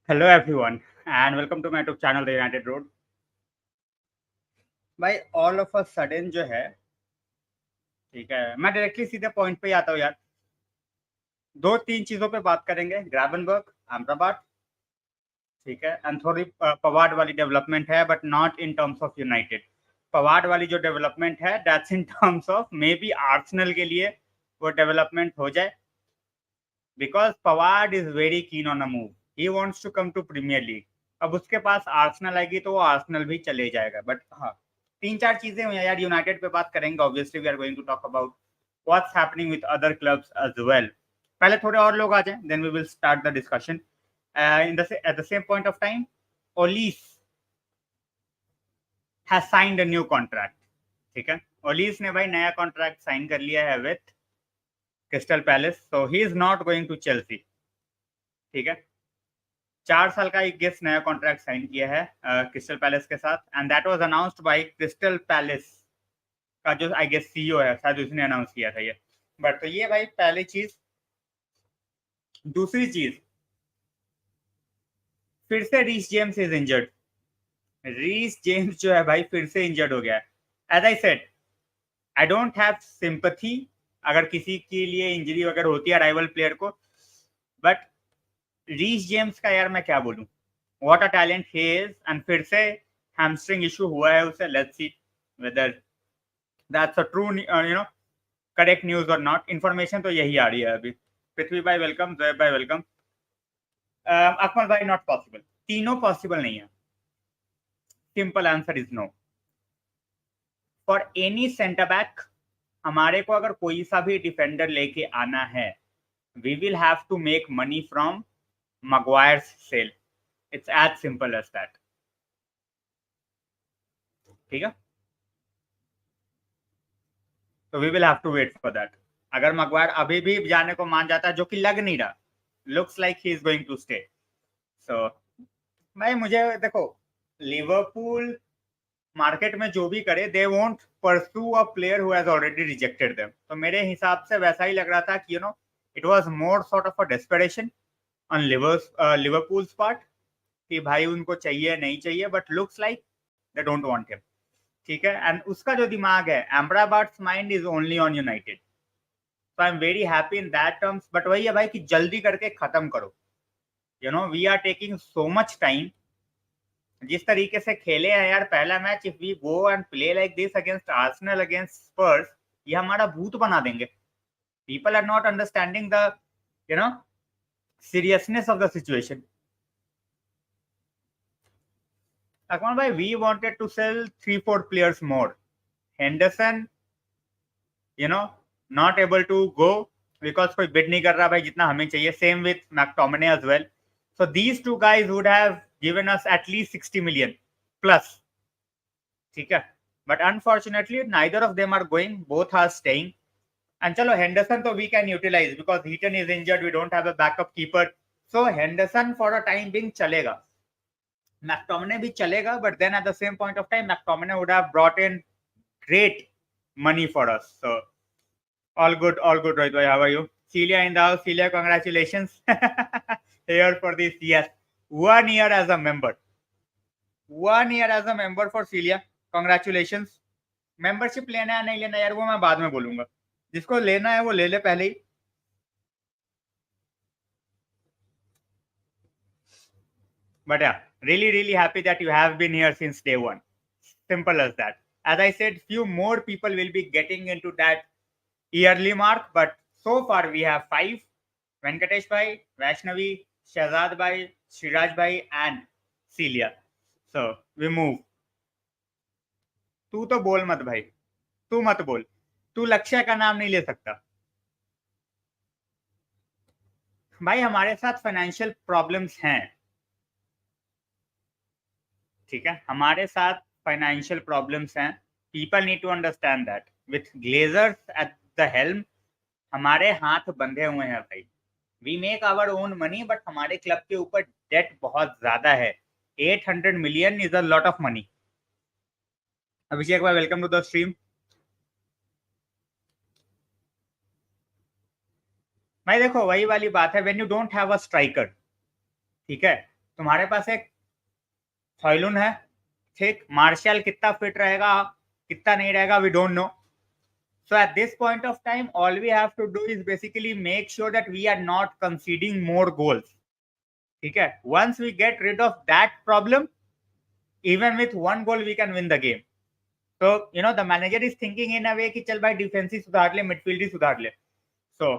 Hello everyone and welcome to my YouTube channel the United Road. भाई all of a sudden जो है, ठीक है, मैं डायरेक्टली सीधे पॉइंट पे ही आता हूँ यार। दो तीन चीजों पे बात करेंगे, ग्रावेनबर्ग, एम्ब्राबाट, ठीक है, एंड थोड़ी पवार्ड वाली डेवलपमेंट है but not in terms of United. Pavard वाली जो डेवलपमेंट है that's in terms of maybe Arsenal के लिए वो डेवलपमेंट हो जाए, because Pavard is very keen on a move, he wants to come to Premier League. अब उसके पास आर्सेनल आएगी तो वो आर्सेनल भी चले जाएगा। बट हाँ, तीन चार चीजें हुई यार। यूनाइटेड पे बात करेंगे, obviously we are going to talk about what's happening with other clubs as well. पहले थोड़े और लोग आ जाएं, then we will start the discussion. In the at the same point of time, Olise has signed a new contract. ठीक है, ओलिस ने भाई नया कॉन्ट्रैक्ट साइन कर लिया है with Crystal Palace, so he is not going to Chelsea. ठीक है, 4 साल का एक गेस्ट नया कॉन्ट्रैक्ट साइन किया है क्रिस्टल पैलेस के साथ, and that was announced by crystal palace का जो आई गेस सीईओ है, शायद उसने अनाउंस किया था ये। बट तो ये भाई पहली चीज। दूसरी चीज, फिर से Reece James is injured. Reece James जो है भाई फिर से इंजर्ड हो गया है। As I said, I don't have sympathy अगर किसी के लिए इंजरी वगैरह होती है राइवल प्लेयर को, बट रीस जेम्स का यार मैं क्या बोलूं, what a talent he is. And फिर से हैमस्ट्रिंग इशू हुआ है उसे, let's see whether that's a true correct news or not. Information तो यही आ रही है अभी। पृथ्वी भाई वेलकम, जय भाई वेलकम। अकमल भाई नॉट पॉसिबल, तीनों पॉसिबल नहीं है। Simple answer is no for any centre back. हमारे को अगर कोई सा भी डिफेंडर लेके आना है, we will have to make money from Maguire's sale. It's as simple as that. ठीक है, तो we will have to wait for that. अगर मगवायर अभी भी जाने को मान जाता है, जो कि लग नहीं रहा, looks like he is going to stay, so भाई मुझे देखो, लिवरपूल मार्केट में जो भी करे, they won't pursue a player who has already rejected them. तो मेरे हिसाब से वैसा ही लग रहा था कि it was more sort of a desperation on Liverpool's part, कि भाई उनको चाहिए नहीं चाहिए, but looks like they don't want him. ठीक है, एंड उसका जो दिमाग है, Mbeumo's mind is only on United. तो I am very happy in that terms. But वही है भाई कि जल्दी करके खत्म करो। We are taking so much time. जिस तरीके से खेले हैं यार पहला match, if we go and play like this against Arsenal, against Spurs, ये हमारा भूत बना देंगे। People are not understanding the you know seriousness of the situation. Akmal bhai, we wanted to sell 3-4 players more. Henderson, not able to go because कोई bid नहीं कर रहा भाई जितना हमें चाहिए. Same with McTominay as well. So these two guys would have given us at least 60 million plus. ठीक है, but unfortunately neither of them are going. Both are staying. And चलो Henderson तो we can utilize because Heaton is injured. We don't have a backup keeper. So Henderson for a time being चलेगा. McTominay भी चलेगा, but then at the same point of time, McTominay would have brought in great money for us. So all good, Rohit bhai. How are you? Celia in the house. Celia, congratulations here for this. Yes, 1 year as a member. 1 year as a member for Celia. Congratulations. Membership लेना है नहीं लेना यार, वो मैं बाद में बोलूंगा। जिसको लेना है वो ले ले पहले ही। But yeah, really happy that you have been here since day one. Simple as that. As I said, few more people will be getting into that yearly mark, but so far we have 5: Venkatesh bhai, Vaishnavi, Shahzad bhai, Shiraj bhai, and Celia. So we move. तू तो बोल मत भाई, तू मत बोल, तू लक्ष्य का नाम नहीं ले सकता भाई। हमारे साथ फाइनेंशियल प्रॉब्लम्स हैं, ठीक है, हमारे साथ फाइनेंशियल प्रॉब्लम्स हैं। People need to understand that with Glazers at the helm हमारे हाथ बंधे हुए हैं भाई। We make our own money, but हमारे क्लब के ऊपर डेट बहुत ज्यादा है। 800 million is a lot of money. Abhishek भाई वेलकम टू द स्ट्रीम। भाई देखो वही वाली बात है, when you don't have a striker, ठीक है, तुम्हारे पास एक हॉयलुन है, ठीक, मार्शल कितना फिट रहेगा कितना नहीं रहेगा we don't know. So at this point of time, all we have to do is basically make sure that we are not conceding more goals. ठीक है, once we get rid of that problem, even with one goal we can win the game. So you know the manager is thinking in a way कि चल भाई defence ही सुधार ले, midfield ही सुधार ले. So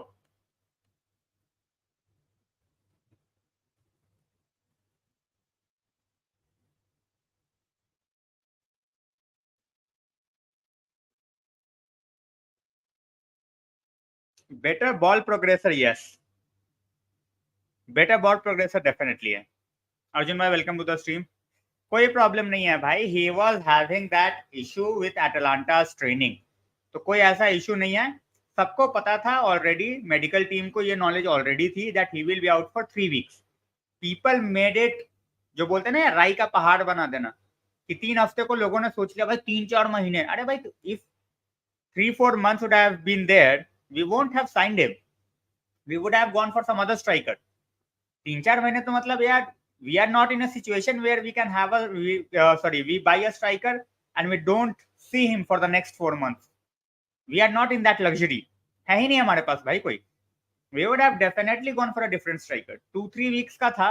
better ball progressor, yes, better ball progressor definitely है. अर्जुन भाई welcome to the stream. कोई प्रॉब्लम नहीं है भाई, he was having that issue with Atalanta's training. तो कोई ऐसा इशू नहीं है, सबको पता था ऑलरेडी, मेडिकल टीम को ये नॉलेज ऑलरेडी थी that he will be out for 3 weeks. People made it, जो बोलते हैं ना राई का पहाड़ बना देना, कि 3 हफ्ते को लोगों ने सोच लिया भाई 3-4 महीने. अरे भाई if 3-4 months would have been there, we won't have signed him, we would have gone for some other striker. 3-4 महीने तो मतलब यार, we are not in a situation where we can have we buy a striker and we don't see him for the next 4 months. We are not in that luxury. है ही नहीं हमारे पास भाई कोई. We would have definitely gone for a different striker. 2-3 weeks का था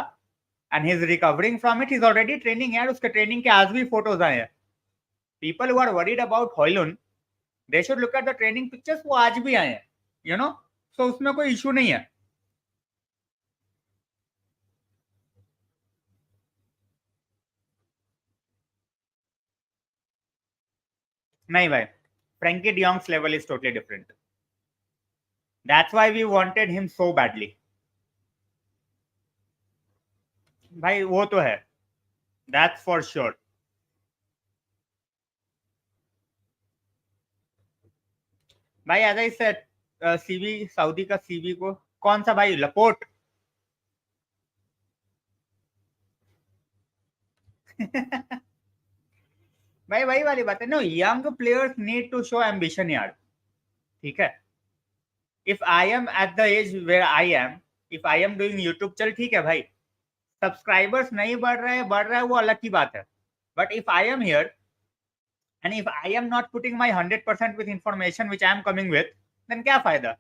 and he's recovering from it. He's already training यार, उसके training के आज भी फोटोज आए हैं. People who are worried about Højlund, they should look at the training pictures, वो आज भी आए हैं, you know. So उसमें कोई इशू नहीं है. नहीं भाई, Frenkie de Jong's level is totally different. That's why we wanted him so badly. भाई वो तो है, दैट्स फॉर श्योर. भाई as I said, CV Saudi का सीवी को कौन सा भाई, लपोर्ट. भाई वही वाली बात है ना, young players need to show ambition यार. ठीक है, if I am at the age where I am, if I am doing YouTube, चल ठीक है भाई, सब्सक्राइबर्स नहीं बढ़ रहा है वो अलग की बात है. But if I am here and if I am not putting my 100% with information which I am coming with, then क्या फायदा.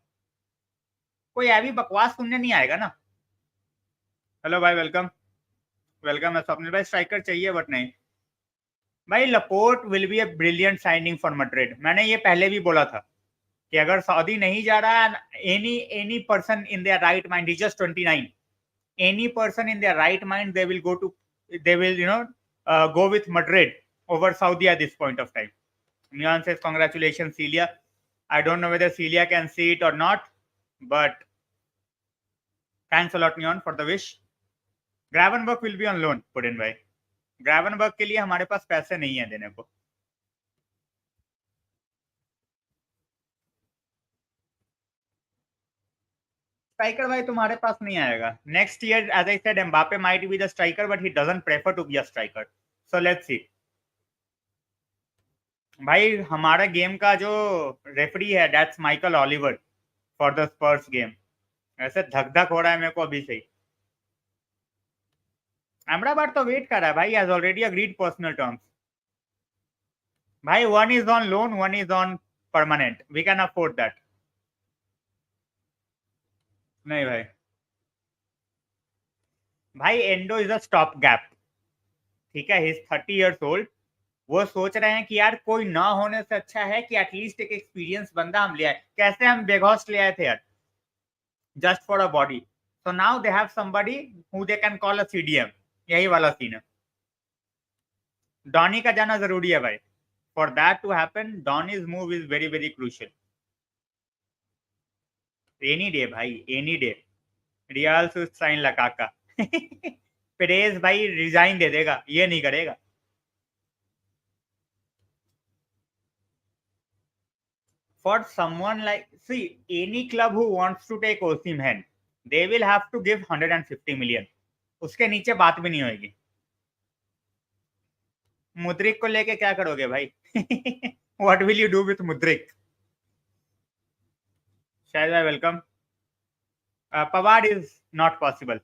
कोई अभी बकवास सुनने नहीं आएगा ना. हेलो भाई, वेलकम वेलकम है स्वप्निल भाई. स्ट्राइकर चाहिए बट नहीं भाई, Laporte will be a brilliant signing for Madrid. मैंने ये पहले भी बोला था कि अगर सऊदी नहीं जा रहा, any person in their right mind, he just 29, any person in their right mind, they will go with Madrid over Saudi at this point of time. Neon says congratulations Celia. I don't know whether Celia can see it or not, but thanks a lot Neon for the wish. Gravenberch will be on loan, put in by. Gravenberch के लिए हमारे पास पैसे नहीं है देने को. Striker भाई तुम्हारे पास नहीं आएगा next year. As I said, Mbappe might be the striker but he doesn't prefer to be a striker. So let's see. भाई हमारा गेम का जो रेफरी है, that's Michael Oliver for the Spurs game. ऐसे धक धक हो रहा है मेरे को अभी से ही. अमराबाट तो वेट कर रहा है भाई, has already agreed personal terms. भाई one is on loan, one is on permanent, we can afford that. नहीं भाई, भाई Endo is a stop gap. ठीक है, ही इज 30 years old. वो सोच रहे हैं कि यार कोई ना होने से अच्छा है कि एटलीस्ट एक एक्सपीरियंस बंदा हम ले आए. कैसे हम बेघोस्ट ले आए थे यार, just for a body. So now they have somebody who they can call a CDM. यही वाला सीन है. डॉनी का जाना जरूरी है भाई. For that to happen, Donny's move is very very crucial. Any day भाई, एनी डे. रियल साइन लगा का. पेरेज भाई रिजाइन दे देगा, ये नहीं करेगा. For someone like, see, any club who wants to take Osimhen, they will have to give 150 million. उसके नीचे बात भी नहीं होगी. मुद्रिक को लेके क्या करोगे भाई? What will you do with Mudryk? शायद भाई welcome. Pavard is not possible.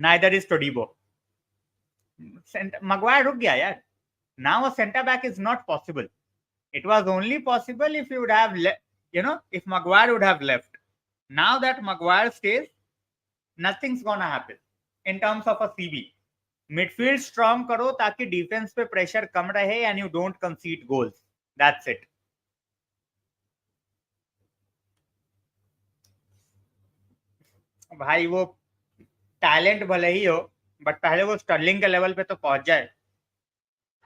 Neither is Todibo. Maguire रुक गया यार. Now a center back is not possible. It was only possible if you would have, if Maguire would have left. Now that Maguire stays, nothing's gonna happen in terms of a CB. Midfield strong करो ताकि defense पे pressure कम रहे and you don't concede goals. That's it. भाई वो talent भले ही हो, but पहले वो स्टर्लिंग के लेवल पे तो पहुंच जाए.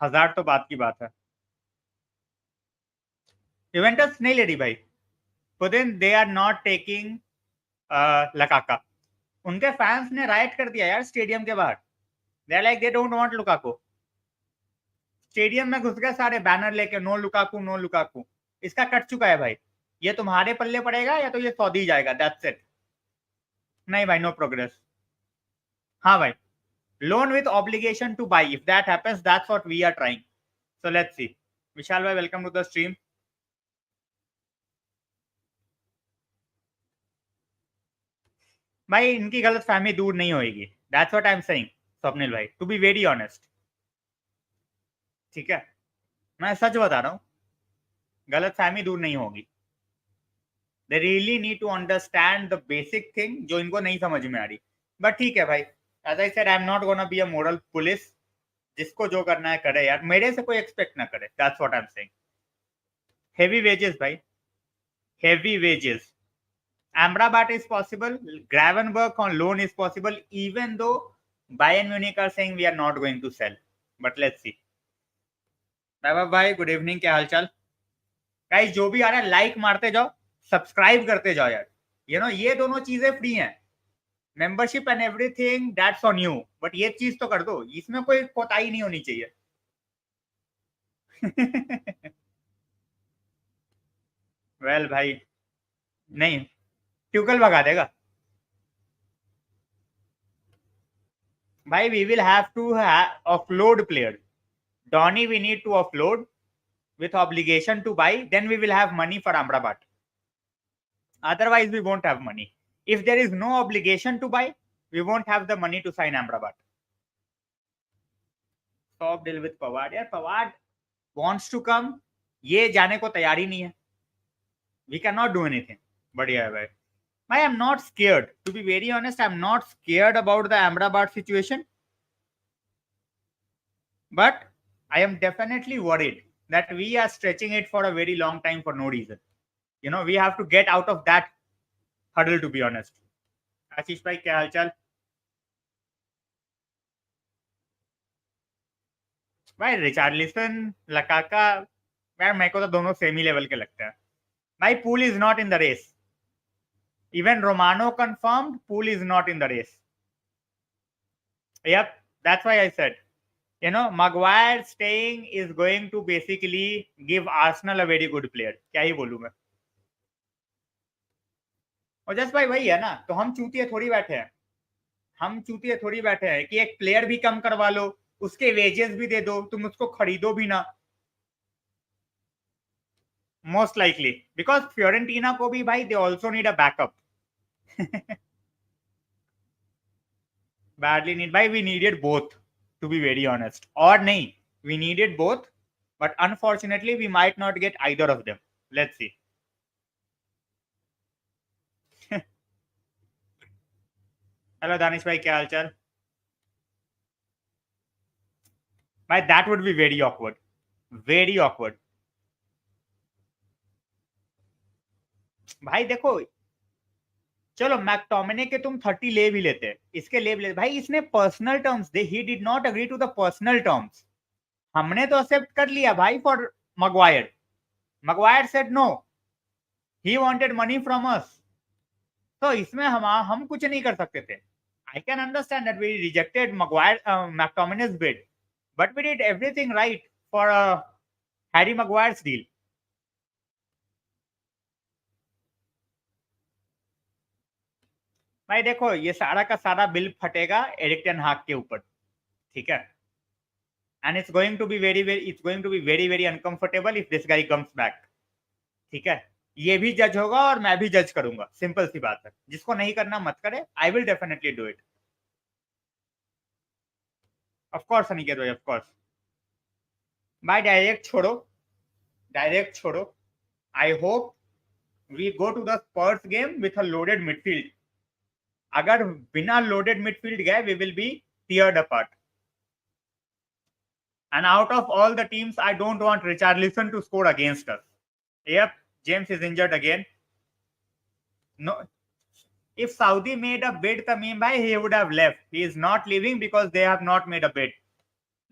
हजार तो बात की बात है. यूवेंटस नहीं ले रही भाई. Then they are not taking लकाका. उनके फैंस ने राइट कर दिया यार स्टेडियम के बाहर. They are like they don't want Lukaku. Stadium में घुस गए सारे बैनर लेके, नो लुकाकू नो लुकाकू. इसका कट चुका है भाई. ये तुम्हारे पल्ले पड़ेगा या तो ये सऊदी जाएगा. That's it. नहीं भाई, नो प्रोग्रेस. हाँ भाई, loan with obligation to buy. If that happens, that's what we are trying. So let's see. Vishal भाई, वेलकम टू द स्ट्रीम. भाई इनकी गलत फहमी दूर नहीं होगी. That's what I am saying Swapnil भाई, टू बी वेरी ऑनेस्ट. ठीक है, मैं सच बता रहा हूं, गलत फहमी दूर नहीं होगी. They really need to understand the basic thing जो इनको नहीं समझ में आ रही. बट ठीक है भाई, as I said, I am not gonna be a moral police. जिसको जो करना है करे यार, मेरे से कोई एक्सपेक्ट ना करे. That's what I am saying. Heavy wages भाई, heavy wages. Ambrabat is possible. Gravenberch on loan is possible, even though Bayern Munich are saying we are not going to sell. But let's see. वैभव भाई, good evening, क्या हालचाल. Guys जो भी आ रहा है like मारते जाओ, सब्सक्राइब करते जाओ यार. ये दोनों चीजें फ्री हैं. Membership and everything that's on you. But ये चीज तो कर दो, इसमें कोई कोताही नहीं होनी चाहिए. वेल भाई, नहीं, ट्यूकल भगा देगा भाई. We will have to offload player. Donny we need to offload with obligation to buy. Then we will have money for Ambrabat. Otherwise we won't have money. If there is no obligation to buy, we won't have the money to sign Ambrabat. Stop deal with Pavard. यार Pavard wants to come. ये जाने को तैयार ही नहीं है. We cannot do anything. बढ़िया है भाई. I am not scared. To be very honest, I am not scared about the Amrabat situation. But I am definitely worried that we are stretching it for a very long time for no reason. We have to get out of that huddle, to be honest. आशीष भाई, क्या हालचाल. भाई Richarlison, लकाका, यार मेरे को तो दोनों same ही level के लगते हैं. भाई Pool is not in the race. Even Romano confirmed, Pool is not in the race. Yep, that's why I said, Maguire staying is going to basically give Arsenal a very good player. क्या ही बोलूं मैं. और just भाई वही है ना, तो हम चूतिए थोड़ी बैठे हैं. कि एक प्लेयर भी कम करवा लो, उसके वेजेस भी दे दो, तुम उसको खरीदो भी ना. Most likely, because Fiorentina को भी भाई, they also need a backup. Badly need, भाई we needed both, to be very honest. और नहीं, we needed both, but unfortunately we might not get either of them. Let's see. Hello Danish भाई, क्या हालचाल. भाई that would be very awkward. Very awkward. भाई देखो, चलो मैकटोमिने के तुम 30 ले भी लेते, इसके ले भी लेते. भाई इसने पर्सनल टर्म्स दे. He did not agree to the personal terms. हमने तो एक्सेप्ट कर लिया भाई for Maguire. Maguire said no, he wanted money from us. तो इसमें हम कुछ नहीं कर सकते थे. I can understand that we rejected Maguire McTominay's bid, but we did everything right for Harry Maguire's deal. भाई देखो, ये सारा का सारा बिल फटेगा एरिक टेन हाग के ऊपर. ठीक है, and it's going to be very very uncomfortable if this guy comes back. ठीक है, ये भी जज होगा और मैं भी जज करूंगा. सिंपल सी बात है. जिसको नहीं करना मत करे. I will definitely do it. Of course Aniket भाई, ऑफ कोर्स भाई, डायरेक्ट छोड़ो. I hope we go to the Spurs game with a loaded midfield. अगर बिना लोडेड मिडफील्ड गए, we will be teared apart. And out of all the teams, I don't want Richarlison to score against us. Yep, James is injured again. No, if Saudi made a bid, Tamim bhai, he would have left. He is not leaving because they have not made a bid.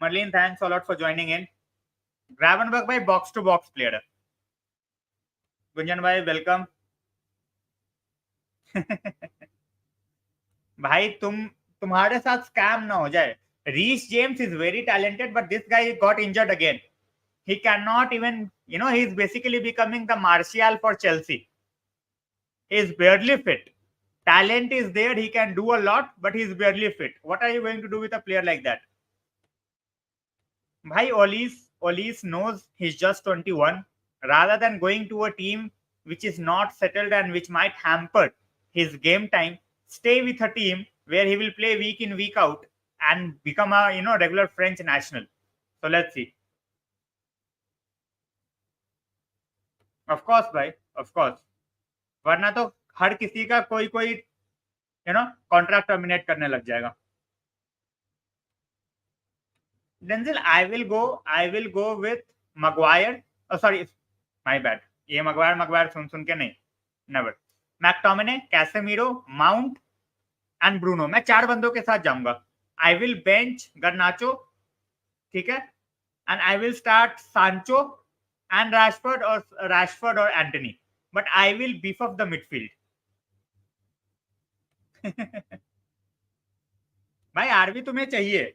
Marlene, thanks a lot for joining in. Gravenberch bhai, box to box player. Gunjan bhai, welcome. भाई तुम्हारे साथ scam ना हो जाए. Reece James is very talented, but this guy got injured again. He cannot even, he is basically becoming the Martial for Chelsea. He is barely fit. Talent is there, he can do a lot, but he is barely fit. What are you going to do with a player like that? Bhai, Olis knows he's just 21. Rather than going to a team which is not settled and which might hamper his game time, stay with a team where he will play week in, week out and become a regular French national. So let's see. Of course, bhai, of course. वरना तो हर किसी का कोई contract terminate करने लग जाएगा. Denzel, I will go with Maguire. Oh, sorry, my bad. ये Maguire सुन के नहीं. Never. McTominay, Casemiro, Mount and Bruno. मैं 4 बंदों के साथ जाऊंगा. I will bench Garnacho, ठीक है? And I will start Sancho and Rashford or Anthony. But I will beef up the midfield. भाई आरबी तुम्हें चाहिए,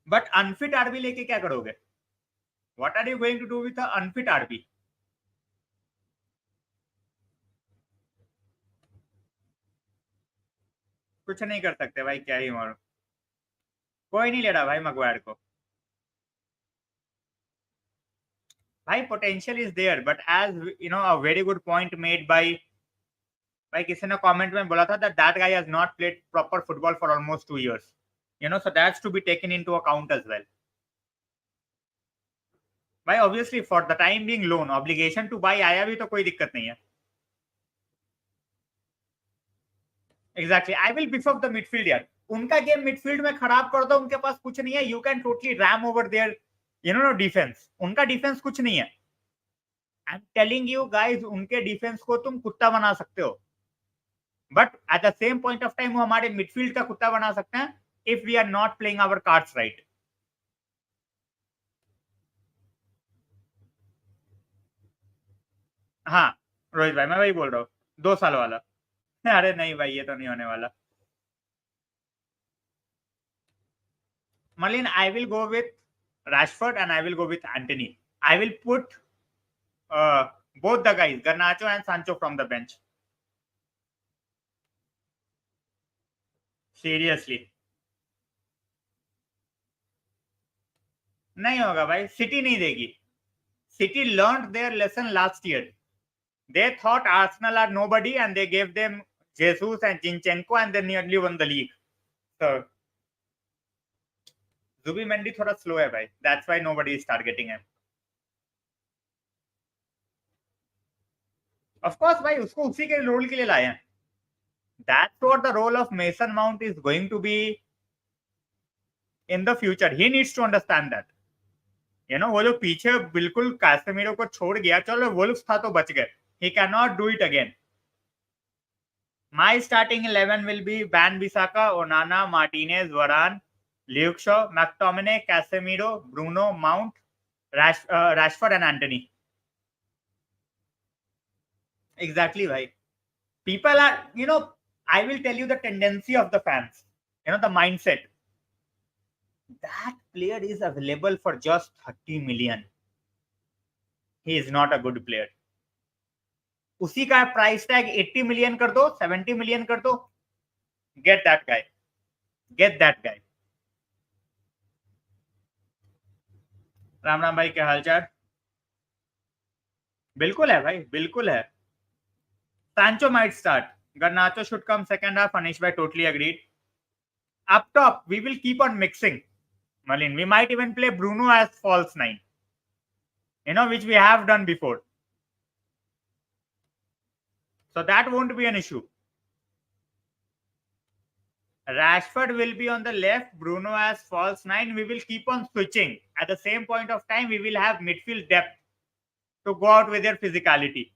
बट अनफिट आरबी लेके क्या करोगे? What are you going to do with unfit RB? कुछ नहीं कर सकते भाई, क्या ही मारो. कोई नहीं ले रहा भाई मगवायर को. भाई potential is there, but as a very good point made by भाई किसी ने कमेंट में बोला था that guy has not played proper football for almost 2 years. So that's to be taken into account as well. भाई obviously for the time being loan, obligation to buy आया भी तो कोई दिक्कत नहीं है. Exactly. I will beef up the midfield यार. उनका गेम मिडफील्ड में खराब कर दो, उनके पास कुछ नहीं है. You can totally ram over their defence. उनका डिफेंस कुछ नहीं है. I'm telling you guys, उनके डिफेंस को तुम कुत्ता बना सकते हो, but at the same point of time वो हमारे मिडफील्ड का कुत्ता बना सकते हैं if we are not playing our cards right. हाँ रोहित भाई, मैं वही बोल रहा हूँ, 2 साल वाला. अरे नहीं भाई, ये तो नहीं होने वाला. Marlene, I will go with Rashford and I will go with Anthony. I will put both the guys, Garnacho and Sancho, from the bench. Seriously. नहीं होगा भाई, सिटी नहीं देगी. City learned their lesson last year. They thought Arsenal are nobody and they gave them Jesus and Zinchenko and they nearly won the league. So Zubimendi थोड़ा slow है भाई. That's why nobody is targeting him. Of course भाई, उसको उसी के role के लिए लाए हैं. That's what the role of Mason Mount is going to be in the future. He needs to understand that. वो जो पीछे बिल्कुल कैसेमीरो को छोड़ गया, चलो वुल्फ्स था तो बच गए. He cannot do it again. My starting 11 will be Wan-Bissaka, Onana, Martinez, Varane, Luke Shaw, McTominay, Casemiro, Bruno, Mount, Rashford and Anthony. Exactly, bhai. People are, I will tell you the tendency of the fans, the mindset. That player is available for just 30 million. He is not a good player. उसी का price tag 80 million कर दो, 70 million कर दो. Get that guy. Get that guy. Ram Ram भाई, क्या हालचाल? बिल्कुल है भाई, बिल्कुल है. Sancho might start. Garnacho should come second half. Anish bhai, totally agreed. Up top, we will keep on mixing. Malin. We might even play Bruno as false 9. Which we have done before. So that won't be an issue. Rashford will be on the left, Bruno as false 9. We will keep on switching. At the same point of time, we will have midfield depth to go out with their physicality.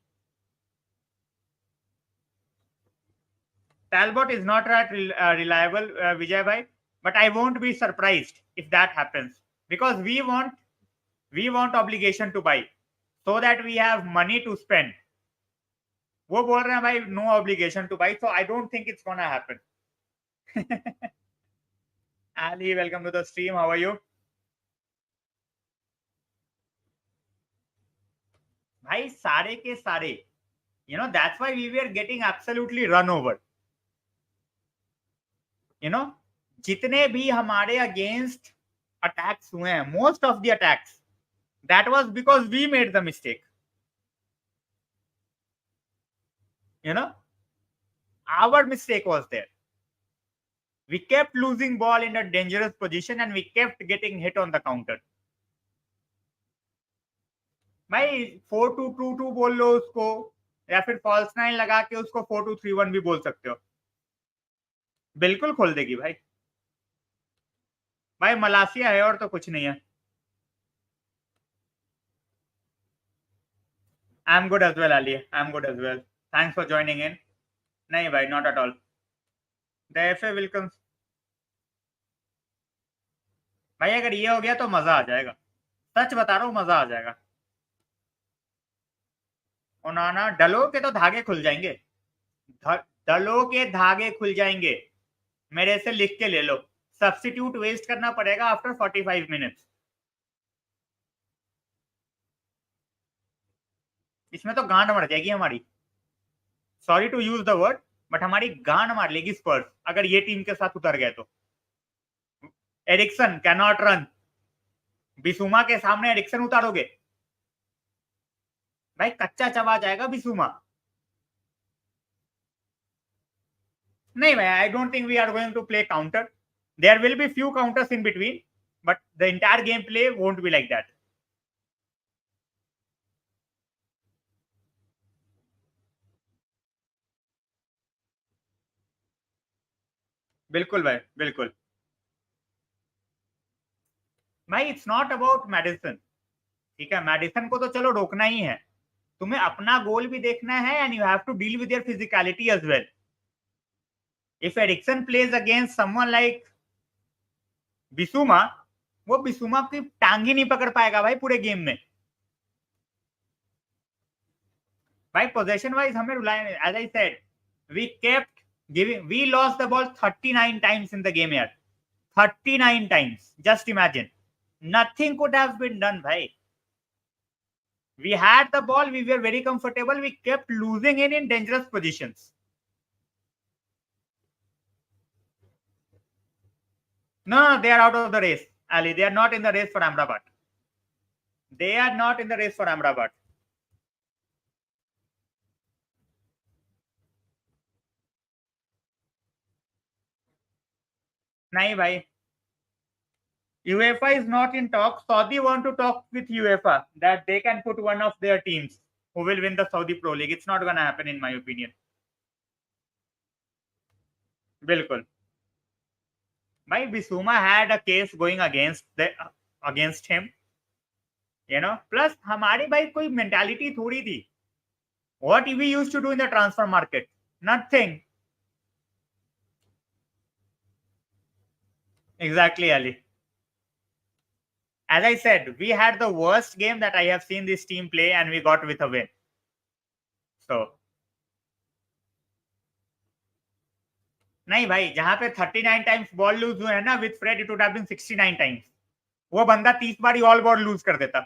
Talbot is not that reliable, Vijay bhai, but I won't be surprised if that happens, because we want obligation to buy so that we have money to spend. वो बोल रहे हैं भाई no obligation to buy, so I don't think it's gonna happen. Ali, welcome to the stream. How are you? भाई सारे के सारे, that's why we were getting absolutely run over. जितने भी हमारे अगेंस्ट अटैक्स हुए हैं, most of the attacks, that was because we made the mistake. Our mistake was there. We kept losing ball in a dangerous position and we kept getting hit on the counter. भाई 4-2-2-2 बोल लो उसको, या फिर false 9 लगा के उसको 4-2-3-1 भी बोल सकते हो. बिल्कुल खोल देगी भाई. भाई मलासिया है और तो कुछ नहीं है. I'm good as well, Ali. I'm good as well. Thanks for joining in. नहीं भाई, not at all. The FA will come. भाई अगर ये हो गया तो मजा आ जाएगा. सच बता रहा हूँ, मजा आ जाएगा. ओनाना, डलो के तो धागे खुल जाएंगे. डलो के धागे खुल जाएंगे. मेरे से लिख के ले लो. सब्स्टिट्यूट वेस्ट करना पड़ेगा आफ्टर 45 मिनट्स. इसमें तो गांड मर जाएगी हमारी. Sorry to use the word, but हमारी गांड मार लेगी स्पर्स अगर ये टीम के साथ उतर गए तो. Eriksen can not run. Bissouma के सामने एरिक्सन उतारोगे भाई, कच्चा चबा जाएगा बिसुमा. नहीं भाई, I don't think we are going to play counter. There will be few counters in between, but the entire game play won't be like that. बिल्कुल भाई, बिल्कुल भाई. It's not about Madison. ठीक है, मेडिसन को तो चलो रोकना ही है, तुम्हें अपना गोल भी देखना है and you have to deal with their physicality as well. If Eriksen plays against someone like Bissouma, वो बिसुमा की टांग ही नहीं पकड़ पाएगा भाई पूरे गेम में. भाई पोजीशन वाइज हमें रुलाए. As I said, we kept giving. We lost the ball 39 times in the game यार. 39 times. Just imagine. Nothing could have been done भाई. We had the ball, we were very comfortable, we kept losing in dangerous positions. No, they are out of the race, Ali. They are not in the race for Ambrabat. They are not in the race for Ambrabat. नहीं भाई, UEFA is not in talk. Saudi want to talk with UEFA that they can put one of their teams who will win the Saudi Pro League. It's not going to happen in my opinion. बिल्कुल भाई. बिसुमा had a case going against him. Plus हमारी भाई कोई mentality थोड़ी थी. What we used to do in the transfer market? Nothing. Exactly, Ali. As I said, we had the worst game that I have seen this team play and we got with a win. So नहीं भाई, जहां पे 39 times ball loose हुए हैं ना with Fred, it would have been 69 times. वो बंदा 30 बार all ball loose कर देता.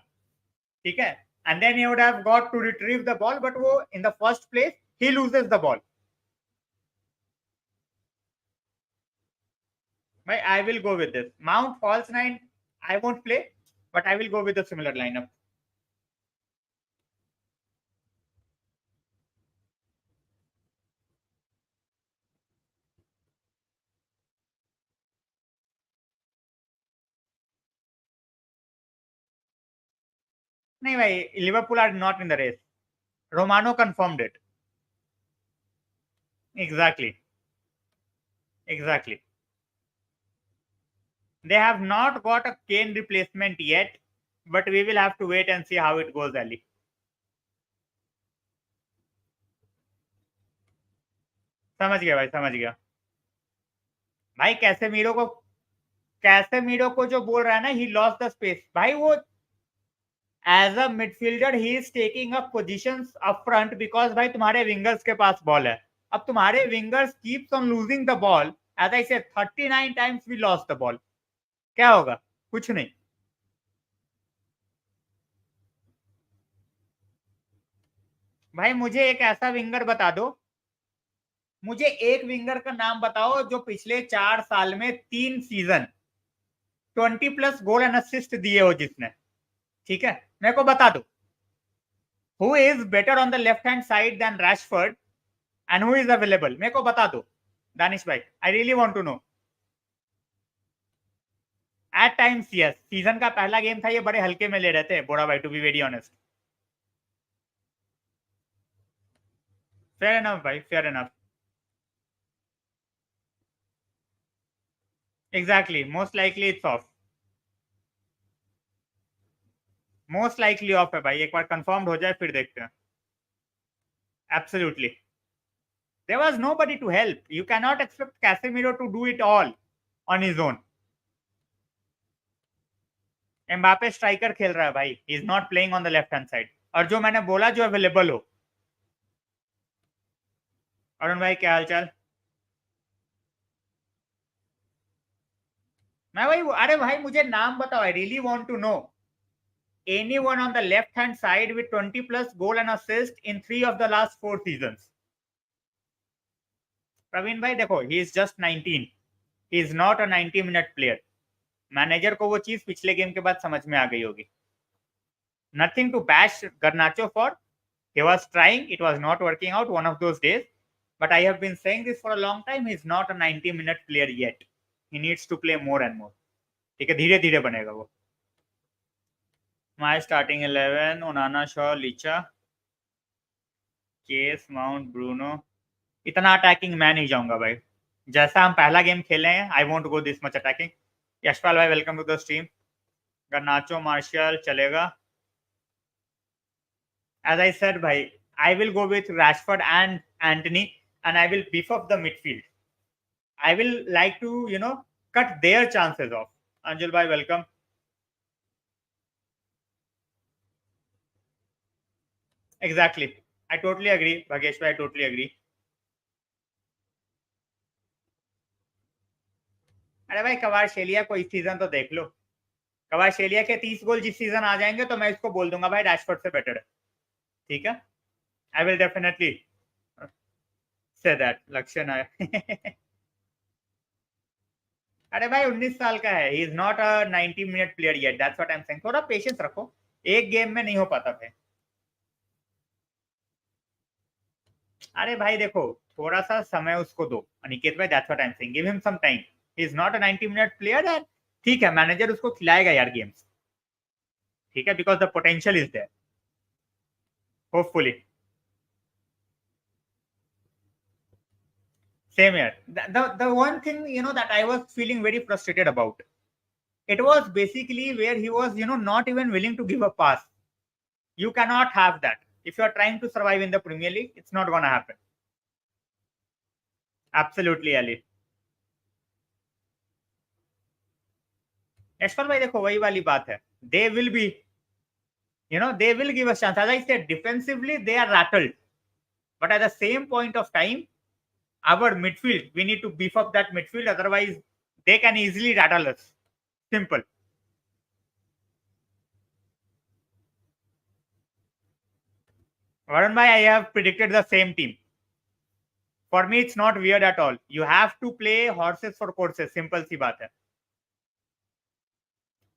ठीक है, and then he would have got to retrieve the ball, but वो in the first place he loses the ball. भाई I will go with this. Mount false 9 I won't play, but I will go with a similar lineup. नहीं भाई, Liverpool are not in the race. Romano confirmed it. Exactly. Exactly. They have not got a Kane replacement yet, but we will have to wait and see how it goes, Ali. समझ गया भाई, समझ गया भाई. Casemiro को जो बोल रहा है ना, ही लॉस्ट द स्पेस भाई. वो as a midfielder he is taking up positions up front because भाई तुम्हारे विंगर्स के पास बॉल है. अब तुम्हारे wingers keeps on losing the ball. As I said 39 times we lost the ball. क्या होगा? कुछ नहीं भाई. मुझे एक ऐसा विंगर बता दो, मुझे एक विंगर का नाम बताओ जो पिछले 4 साल में 3 सीजन 20+ गोल एंड असिस्ट दिए हो जिसने. ठीक है, मेरे को बता दो. Who is better on the left hand side than Rashford and who is available? मेरे को बता दो दानिश भाई. I really want to know. At times yes. Season का पहला गेम था, ये बड़े हल्के में ले रहे थे बोरा भाई, to be very honest. Fair enough भाई, fair enough. Exactly. Most likely it's off. Most likely off है भाई. एक बार कंफर्म्ड हो जाए फिर देखते हैं. Absolutely. There was nobody to help. You cannot expect Casemiro to do it all on his own. Mbappe striker खेल रहा है भाई. ही is not playing on the left hand side. और जो मैंने बोला जो अवेलेबल हो. अरुण भाई क्या हालचाल? मैं भाई, अरे भाई मुझे नाम बताओ. I really want to know anyone on the left hand side with 20+ goal and assist in 3 of the last 4 seasons. Praveen भाई देखो, he is just 19. He is not a 90-minute player. Manager को वो चीज पिछले गेम के बाद समझ में आ गई होगी. Nothing to bash Garnacho for. He was trying. It was not working out one of those days. But I have been saying this for a long time. He is not a 90-minute player yet. He needs to play more and more. ठीक है, धीरे धीरे बनेगा वो. My starting 11: Onana, Shaw, Licha, case, mount, Bruno. इतना attacking मैं नहीं जाऊंगा भाई. जैसा हम पहला गेम खेले हैं, I won't go this much attacking. Yashpal भाई welcome to the stream. Garnacho, Martial चलेगा. एज आई सेड भाई, I will go with Rashford and Antony and I will beef up the midfield. I will like to, cut their chances off. Anjul bhai, welcome. Exactly. I totally agree. Bhagesh bhai, I totally agree. अरे भाई कवारशेलिया को इस season तो देख लो. कवारशेलिया के 30 गोल जिस season आ जाएंगे तो मैं इसको बोल दूंगा भाई रैशफोर्ड से बेटर है. ठीक है, आई विल डेफिनेटली से दैट. लक्षण है. अरे भाई 19 साल का है. ही is not a 90-minute player yet. That's what I am saying. थोड़ा पेशेंस रखो. एक गेम में नहीं हो पाता भाई. अरे भाई देखो, थोड़ा सा समय उसको दो अनिकेत भाई. That's what I am saying. Give him some time. He is not a 90-minute player and ठीक है, मैनेजर उसको खिलाएगा यार गेम्स. ठीक है, because the potential is there. Hopefully. Same here. The one thing that I was feeling very frustrated about, it was basically where he was not even willing to give a pass. You cannot have that if you are trying to survive in the Premier League. It's not gonna happen. Absolutely, Ali. Yashpal भाई देखो, वही वाली बात है. They will be, they will give us chance. As I said, defensively they are rattled, but at the same point of time, our midfield, we need to beef up that midfield. Otherwise, they can easily rattle us. Simple. Varun bhai, I have predicted the same team. For me, it's not weird at all. You have to play horses for courses. Simple सी बात है.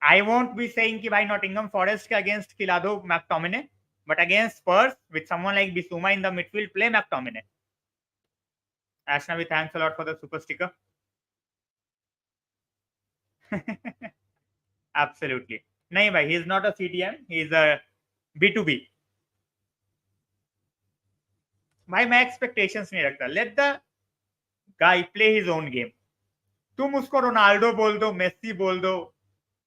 I won't be saying कि भाई Nottingham Forest के against खिला दो McTominay, but against Spurs with someone like Bissouma in the midfield, play McTominay. Ashnavi, thanks a lot for the super sticker. Absolutely. नहीं भाई, he is not a CDM. He is a B2B। भाई मैं expectations नहीं रखता, let the guy play his own game. तुम उसको Ronaldo बोल दो, मेसी बोल दो,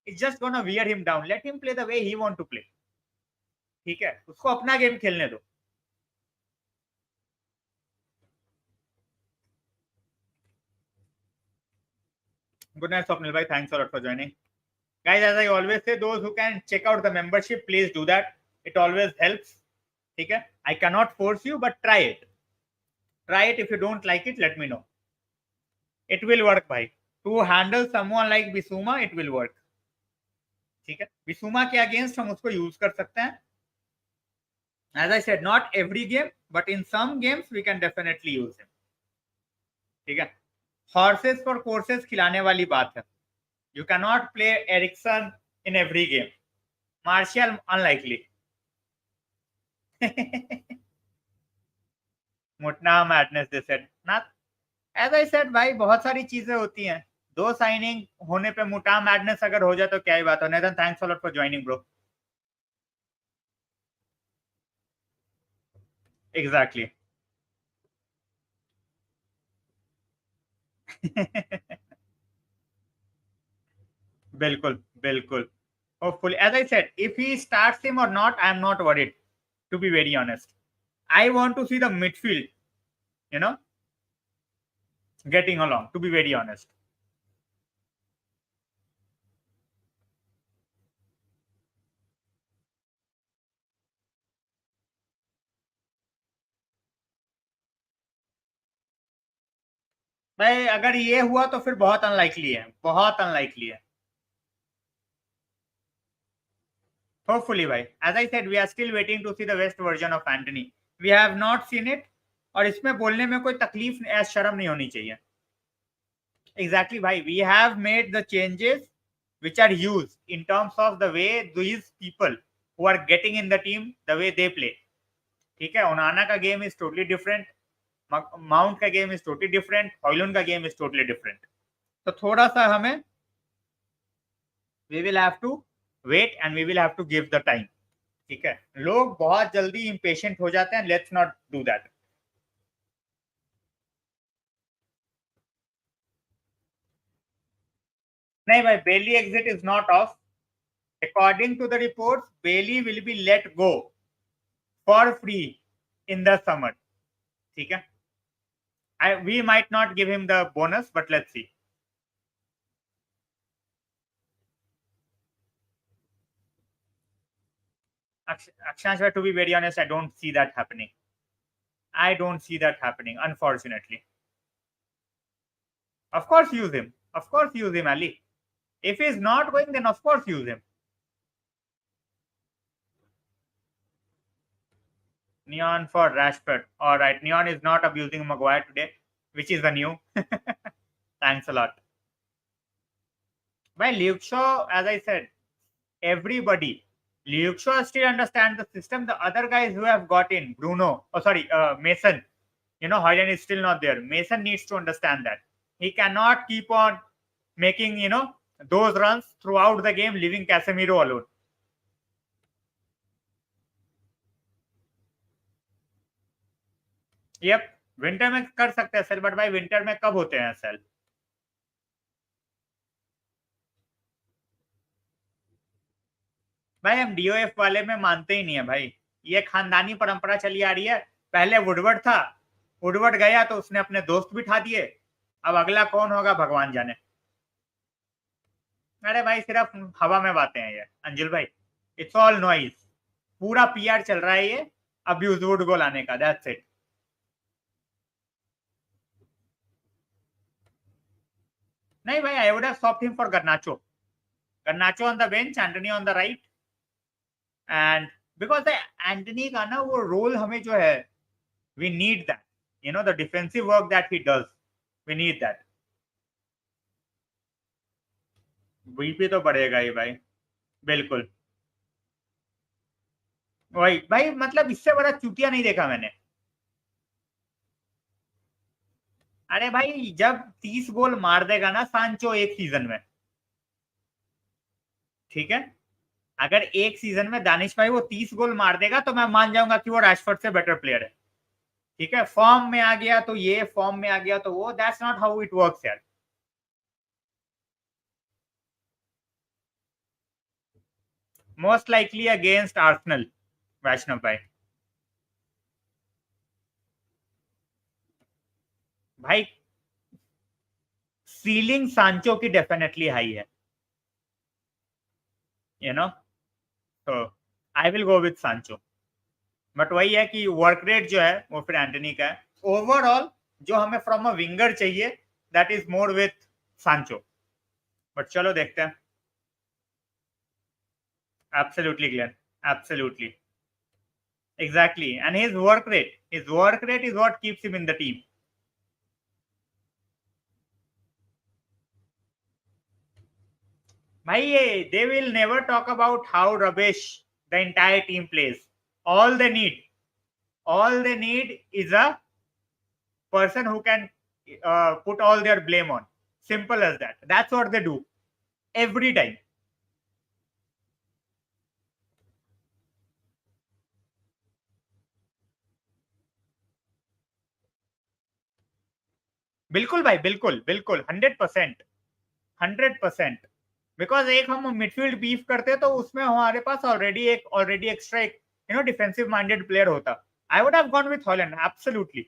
it's just gonna wear him down, let him play the way he want to play. ठीक है, उसको अपना गेम खेलने दो। गुड नाइट स्वप्निल भाई, thanks a lot for joining. Guys, as I always say, those who can check out the membership, please do that. It always helps. ठीक है, I cannot force you, but try it. Try it. If you don't like it, let me know. It will work, भाई. To handle someone like Bisuma, it will work. ठीक है, Bisuma के against हम उसको use कर सकते हैं. As I said, not every game, but in some games we can definitely use him. ठीक है, horses for courses खिलाने वाली बात है. You cannot play Ericsson in every game. Martial unlikely. मुटना मैडनेस दे सेड ना, एज आई सेड भाई बहुत सारी चीजें होती हैं, दो साइनिंग होने पे मुटा मैडनेस अगर हो जाए तो क्या ही बात हो। Nathan thanks a lot for joining bro. Exactly. बिल्कुल बिल्कुल। Hopefully, as I said, if he starts him or not, I am not worried, to be very honest. I want to see the midfield, you know, getting along, to be very honest. भाई अगर ये हुआ तो फिर बहुत unlikely है, बहुत unlikely है। Hopefully, भाई, as I said, we are still waiting to see the best version of Anthony. We have not seen it, और इसमें बोलने में कोई तकलीफ या शर्म नहीं होनी चाहिए। Exactly, भाई, we have made the changes which are used in terms of the way these people who are getting in the team, the way they play. ठीक है, ओनाना का game is totally different, mount का game is totally different, हॉयलुंड का game is totally different. तो थोड़ा सा हमें we will have to wait and we will have to give the time। ठीक है, लोग बहुत जल्दी impatient हो जाते हैं, लेट्स नॉट डू दैट। नहीं भाई, Bailly exit is not off. According to the reports, Bailly will be let go for free in the summer. ठीक है, we might not give him the bonus, but let's see। Akshansh, to be very honest, I don't see that happening. I don't see that happening, unfortunately। Of course use him, of course use him, Ali। If he's not going, then of course use him। Neon for Rashford, all right, Neon is not abusing Maguire today, which is the new। Thanks a lot। By Luke Shaw, as I said, everybody, Luke Shaw still understands the system. The other guys who have got in, Bruno, oh sorry, Mason, you know, Hoyland is still not there. Mason needs to understand that he cannot keep on making, you know, those runs throughout the game, leaving Casemiro alone। Yep, winter में कर सकते हैं cell, but भाई winter में कब होते हैं cell? भाई हम डीओएफ वाले में मानते ही नहीं है भाई, ये खानदानी परंपरा चली आ रही है। पहले वुडवर्ड था, वुडवर्ड गया तो उसने अपने दोस्त बिठा दिए, अब अगला कौन होगा भगवान जाने। अरे भाई सिर्फ हवा में बातें हैं ये अंजुल भाई, इट्स ऑल नॉइज। पूरा पीआर चल रहा है ये अब्यूज वुड गोल आने का, दैट्स इट। नहीं भाई, I would have swapped him for Garnacho. Garnacho on the bench, Antony on the right, and because Antony का ना वो रोल हमें जो है, we need that, you know, the defensive work that he does, we need that. BP तो बढ़ेगा ही भाई, बिल्कुल। वही भाई, मतलब इससे बड़ा चूतिया नहीं देखा मैंने। अरे भाई जब 30 गोल मार देगा ना सांचो एक सीजन में, ठीक है, अगर एक सीजन में दानिश भाई वो 30 गोल मार देगा तो मैं मान जाऊंगा कि वो रैशफोर्ड से बेटर प्लेयर है। ठीक है, फॉर्म में आ गया तो ये, फॉर्म में आ गया तो वो, that's not how it works यार। मोस्ट लाइकली अगेंस्ट आर्सेनल, वैष्णव भाई। भाई सीलिंग सांचो की डेफिनेटली हाई है, यू नो, तो आई विल गो विद सांचो। बट वही है कि वर्क रेट जो है वो फिर एंटनी का है। ओवरऑल जो हमें फ्रॉम अ विंगर चाहिए दैट इज मोर विथ सांचो। बट चलो देखते हैं। Absolutely clear, absolutely, exactly, and his work rate is what keeps him in the team. भाई ये they will never talk about how rubbish the entire team plays. all they need all they need is a person who can put all their blame on. Simple as that. That's what they do every time. बिल्कुल भाई, बिल्कुल बिल्कुल, 100%, 100%। Because एक हम midfield beef करते तो उसमें हमारे पास ऑलरेडी एक्स्ट्रा एक डिफेंसिव माइंडेड प्लेयर होता। आई would have gone with Holland, absolutely.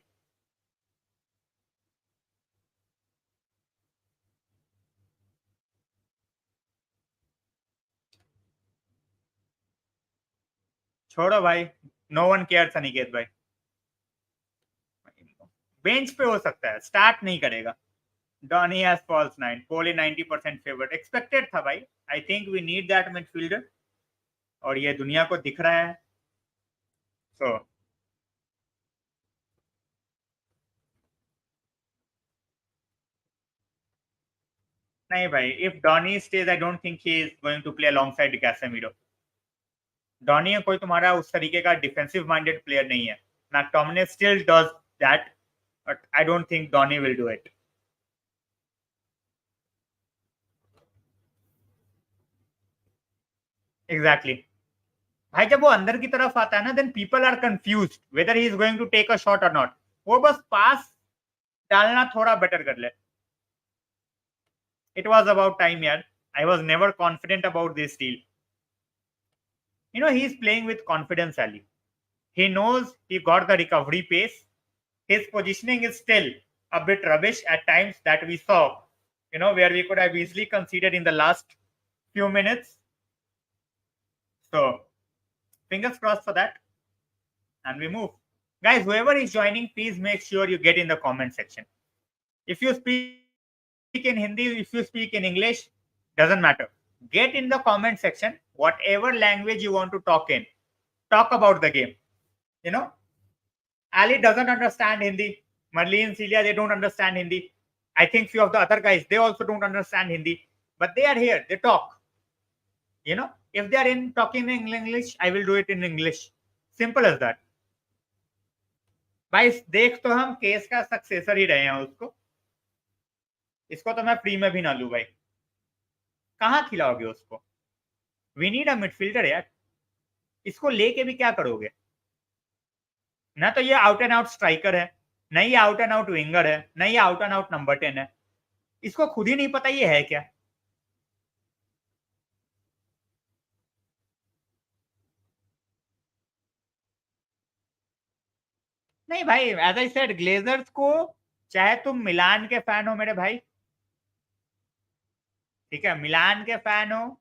छोड़ो भाई, नो वन केयर्स अनिकेत भाई। बेंच पे हो सकता है, स्टार्ट नहीं करेगा। Donny has false nine, Kohli 90% favourite, expected था भाई। I think we need that midfielder, और ये दुनिया को दिख रहा है। सो नहीं भाई, if Donny stays I don't think he is going to play alongside Casemiro. Donny कोई तुम्हारा उस तरीके का डिफेंसिव माइंडेड प्लेयर नहीं है। McTominay still does that, but I don't think Donny will do it. Exactly. भाई जब वो अंदर की तरफ आता है ना, then people are confuse whether he is going to take a shot और नॉट। वो बस पास डालना थोड़ा बेटर कर ले। It was about time, yaar. I was never confident about this deal. He's playing with confidence, Ali. He knows he got the recovery pace. His positioning is still a bit rubbish at times that we saw, where we could have easily conceded in the last few minutes. So, fingers crossed for that. And we move. Guys, whoever is joining, please make sure you get in the comment section. If you speak in Hindi, if you speak in English, doesn't matter. Get in the comment section, whatever language you want to talk in. Talk about the game. Ali doesn't understand Hindi. Marlene, Celia, they don't understand Hindi. I think few of the other guys, they also don't understand Hindi. But they are here, they talk. If they are in talking in English, I will do it in English. Simple as that. भाई देख तो हम case का successor ही रहे हैं उसको। इसको तो मैं फ्री में भी ना लू भाई। कहाँ खिलाओगे उसको? वी नीड अ मिडफील्डर यार। इसको लेके भी क्या करोगे? ना तो ये आउट एंड आउट स्ट्राइकर है, ना ये आउट एंड आउट विंगर है, ना ये आउट एंड आउट नंबर 10 है। इसको खुद ही नहीं पता ये है क्या। नहीं भाई, एज आई सेड, ग्लेजर्स को चाहे तुम मिलान के फैन हो मेरे भाई, ठीक है, मिलान के फैन हो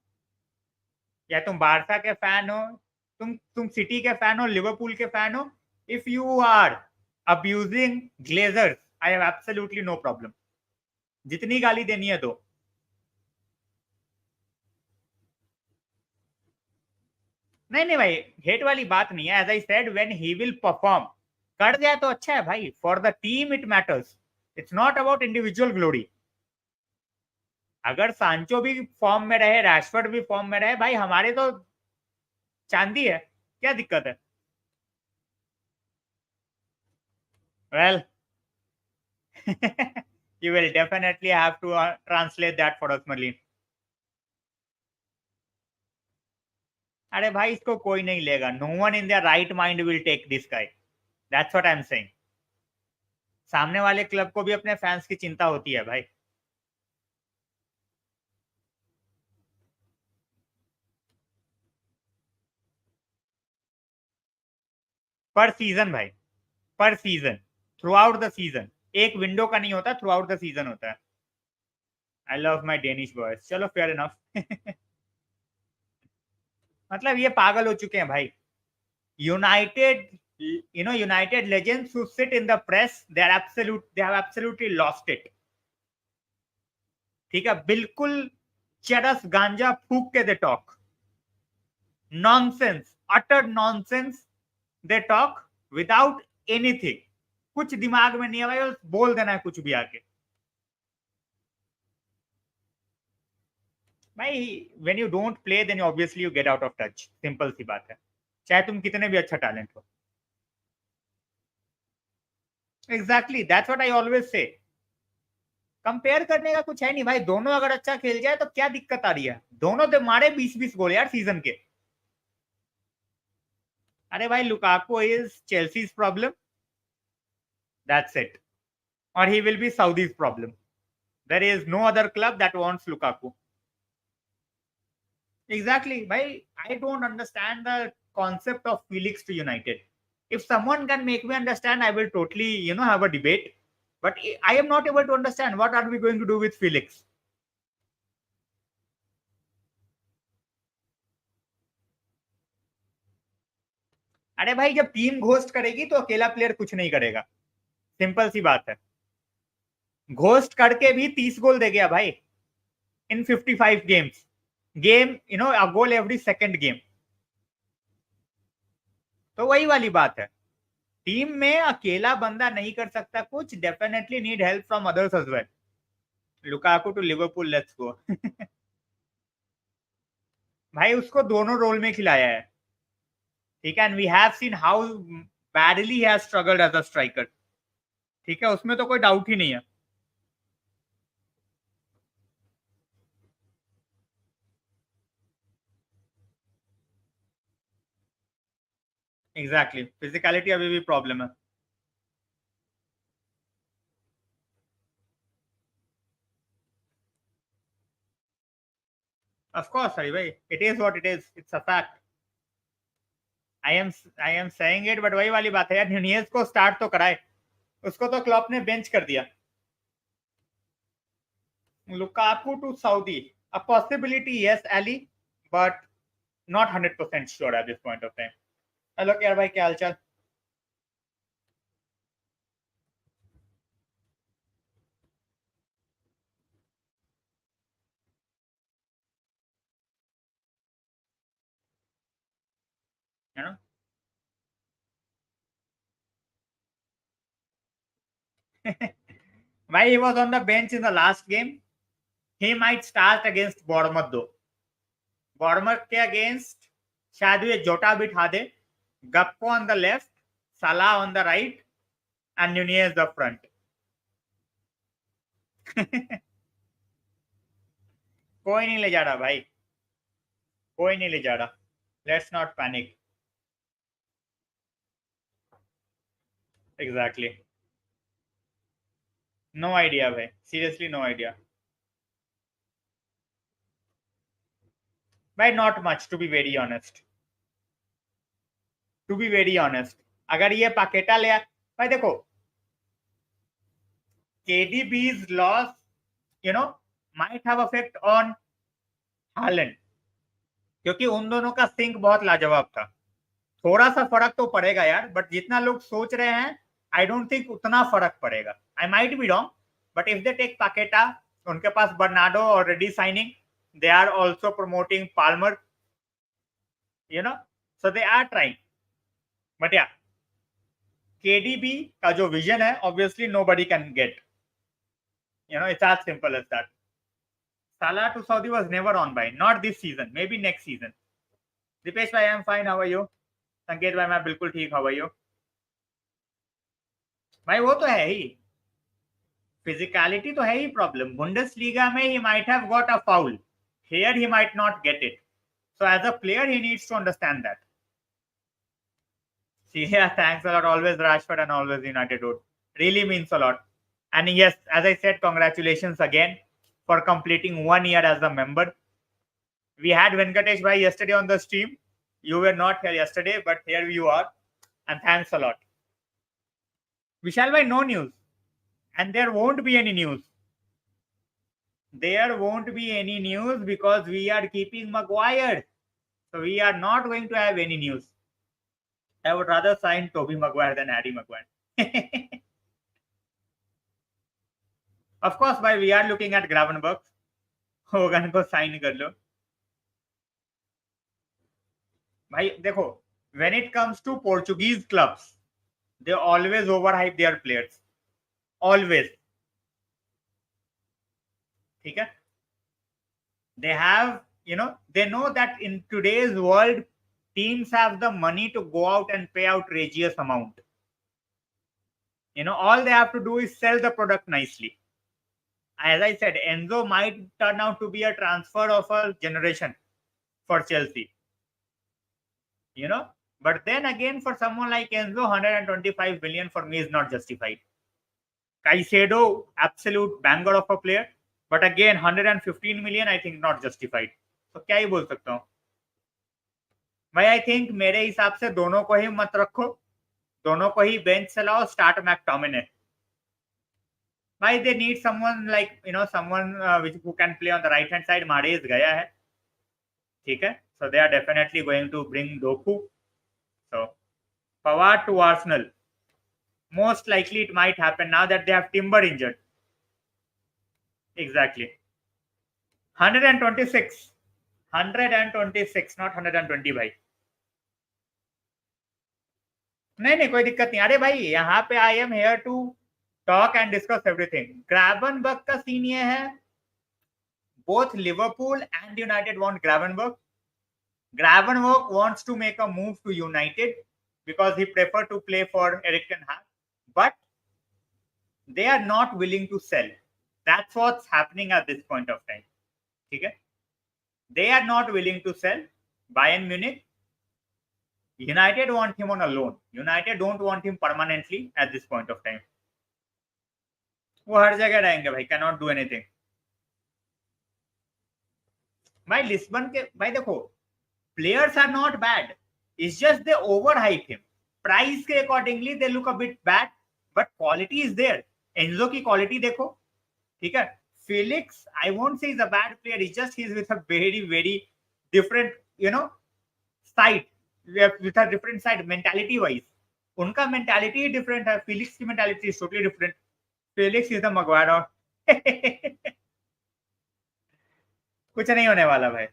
या तुम बारसा के फैन हो, तुम सिटी के फैन हो, लिवरपूल के फैन हो, if you are abusing Glazers, I have absolutely no problem. जितनी गाली देनी है दो। नहीं नहीं भाई, हेट वाली बात नहीं है। As I said, when he will perform, कर जाए तो अच्छा है भाई। For the team it matters, it's not about individual glory. अगर सांचो भी फॉर्म में रहे, रैशफोर्ड भी फॉर्म में रहे, भाई हमारे तो चांदी है, क्या दिक्कत है? Well, you will definitely have to translate that for us, Marlene. अरे भाई इसको कोई नहीं लेगा. No one in their right mind will take this guy. That's what I am saying. सामने वाले क्लब को भी अपने फैंस की चिंता होती है भाई. पर सीजन भाई, पर season, through out the season. एक विंडो का नहीं होता, थ्रू आउट द सीजन होता है. I love my Danish boys. चलो फेयर इनफ. मतलब ये पागल हो चुके हैं भाई. United, United legends who sit in the press, they have absolutely lost it. ठीक है, बिल्कुल चरस गांजा फूक के they talk. Nonsense, utter nonsense. They talk without anything. कुछ दिमाग में नहीं है भाई, बोल देना है कुछ भी आके. भाई when you don't play then obviously you get out of touch. Simple सी बात है, चाहे तुम कितने भी अच्छा टैलेंट हो. Exactly, that's what I always say. Compare करने का कुछ है नहीं भाई. दोनों अगर अच्छा खेल जाए तो क्या दिक्कत आ रही है. दोनों तो मारे 20-20 गोल यार सीजन के. अरे भाई Lukaku is Chelsea's problem, that's it. और he will be Saudi's problem. There is no other club that wants Lukaku. Exactly भाई. I don't understand the concept of Felix to United. If someone can make me understand, I will totally, have a debate. But I am not able to understand what are we going to do with Felix. अरे भाई जब team ghost करेगी तो अकेला player कुछ नहीं करेगा. Simple सी बात है. घोस्ट करके भी 30 गोल दे गया भाई इन 55 गेम्स. गेम, अ गोल एवरी सेकंड गेम. तो वही वाली बात है. टीम में अकेला बंदा नहीं कर सकता कुछ. Definitely need help from others as well. Lukaku to Liverpool, let's go. भाई उसको दोनों रोल में खिलाया है. ठीक है, and we have seen how badly he has struggled as a striker. ठीक है, उसमें तो कोई डाउट ही नहीं है. एग्जैक्टली, फिजिकलिटी अभी भी प्रॉब्लम है. ऑफ कोर्स हरी भाई, it is what it is. It's a fact. I am saying it. But वही वाली बात है यार, न्यूनेज को स्टार्ट तो कराए. उसको तो क्लॉप ने बेंच कर दिया. Lukaku to Saudi, a possibility, yes, Ali, but not 100% sure at this point of time. Hello यार भाई, क्या हालचाल. है ना. भाई he was on the bench in the last game. He might start against Bournemouth though. Bournemouth के against शायद ये जोटा बिठा दे. Gakpo on the left, Salah on the right, and Nunez the front. कोई नहीं ले जा रहा भाई, कोई नहीं ले जा रहा. Let's not panic. Exactly. No idea भाई, seriously no idea. भाई not much to be very honest. To be very honest, अगर ये पाकेटा ले भाई देखो, KDB's loss, might have effect on Haaland, क्योंकि उन दोनों का सिंक बहुत लाजवाब था. थोड़ा सा फर्क तो पड़ेगा यार, बट जितना लोग सोच रहे हैं आई डोंट थिंक उतना फर्क पड़ेगा. I might be wrong, but if they take Paqueta, उनके पास Bernardo already signing. They are also promoting Palmer, so they are trying. But yeah, KDB का जो विजन है obviously nobody can get. It's as simple as that. Salah to Saudi was never on by, not this season, maybe next season. Dipesh bhai, I am fine, how are you? संकेत भाई मैं बिल्कुल ठीक, how are you? भाई वो तो है ही, physicality तो है ही प्रॉब्लम. बुंडेसलीगा में he might have got a foul, here he might not get it. So as a player, he needs to understand that. See, yeah, thanks a lot. Always Rashford and always United Road. Really means a lot. And yes, as I said, congratulations again for completing 1 year as a member. We had Venkatesh Bhai yesterday on the stream. You were not here yesterday, but here you are. And thanks a lot. Vishal Bhai, no news. And there won't be any news. There won't be any news because we are keeping Maguire. So we are not going to have any news. I would rather sign Toby Maguire than Harry Maguire. Of course, by we are looking at Gravenberch. Hogan को sign कर लो. भाई देखो, when it comes to Portuguese clubs, they always overhype their players. Always. ठीक है? They have, they know that in today's world, teams have the money to go out and pay outrageous amount. All they have to do is sell the product nicely. As I said, Enzo might turn out to be a transfer of a generation for Chelsea. But then again, for someone like Enzo, 125 million for me is not justified. Caicedo, absolute banger of a player. But again, 115 million, I think not justified. So क्या ही बोल सकता हूँ भाई. I think मेरे हिसाब से दोनों को ही मत रखो, दोनों को ही बेंच से लाओ, स्टार्ट मैकटोमिने. भाई they need someone like someone who can play on the right hand side. Moretz गया है, ठीक है. So they are definitely going to bring Doku. So Pavard to Arsenal. Most likely it might happen now that they have Timber injured. Exactly. 126. 126, not 120 भाई. नहीं कोई दिक्कत नहीं. अरे भाई यहाँ पे I am here to talk and discuss everything. Gravenberch का सीन ये है, both Liverpool and United want Gravenberch. Gravenberch wants to make a move to United because he prefer to play for Erik ten Hag, but they are not willing to sell. That's what's happening at this point of time. Okay? They are not willing to sell. Bayern Munich, United want him on a loan. United don't want him permanently at this point of time. वो हर जगह रहेंगे भाई, cannot do anything. भाई Lisbon के भाई देखो, players are not bad. It's just they overhype him. Price के accordingly they look a bit bad, but quality is there. Enzo की quality देखो, ठीक है. Felix, I won't say he's a bad player. It's just he's with a very, very different, side. With a different side, mentality-wise. उनका mentality different है. Felix की mentality is totally different. Felix is the Maguire. कुछ नहीं होने वाला भाई,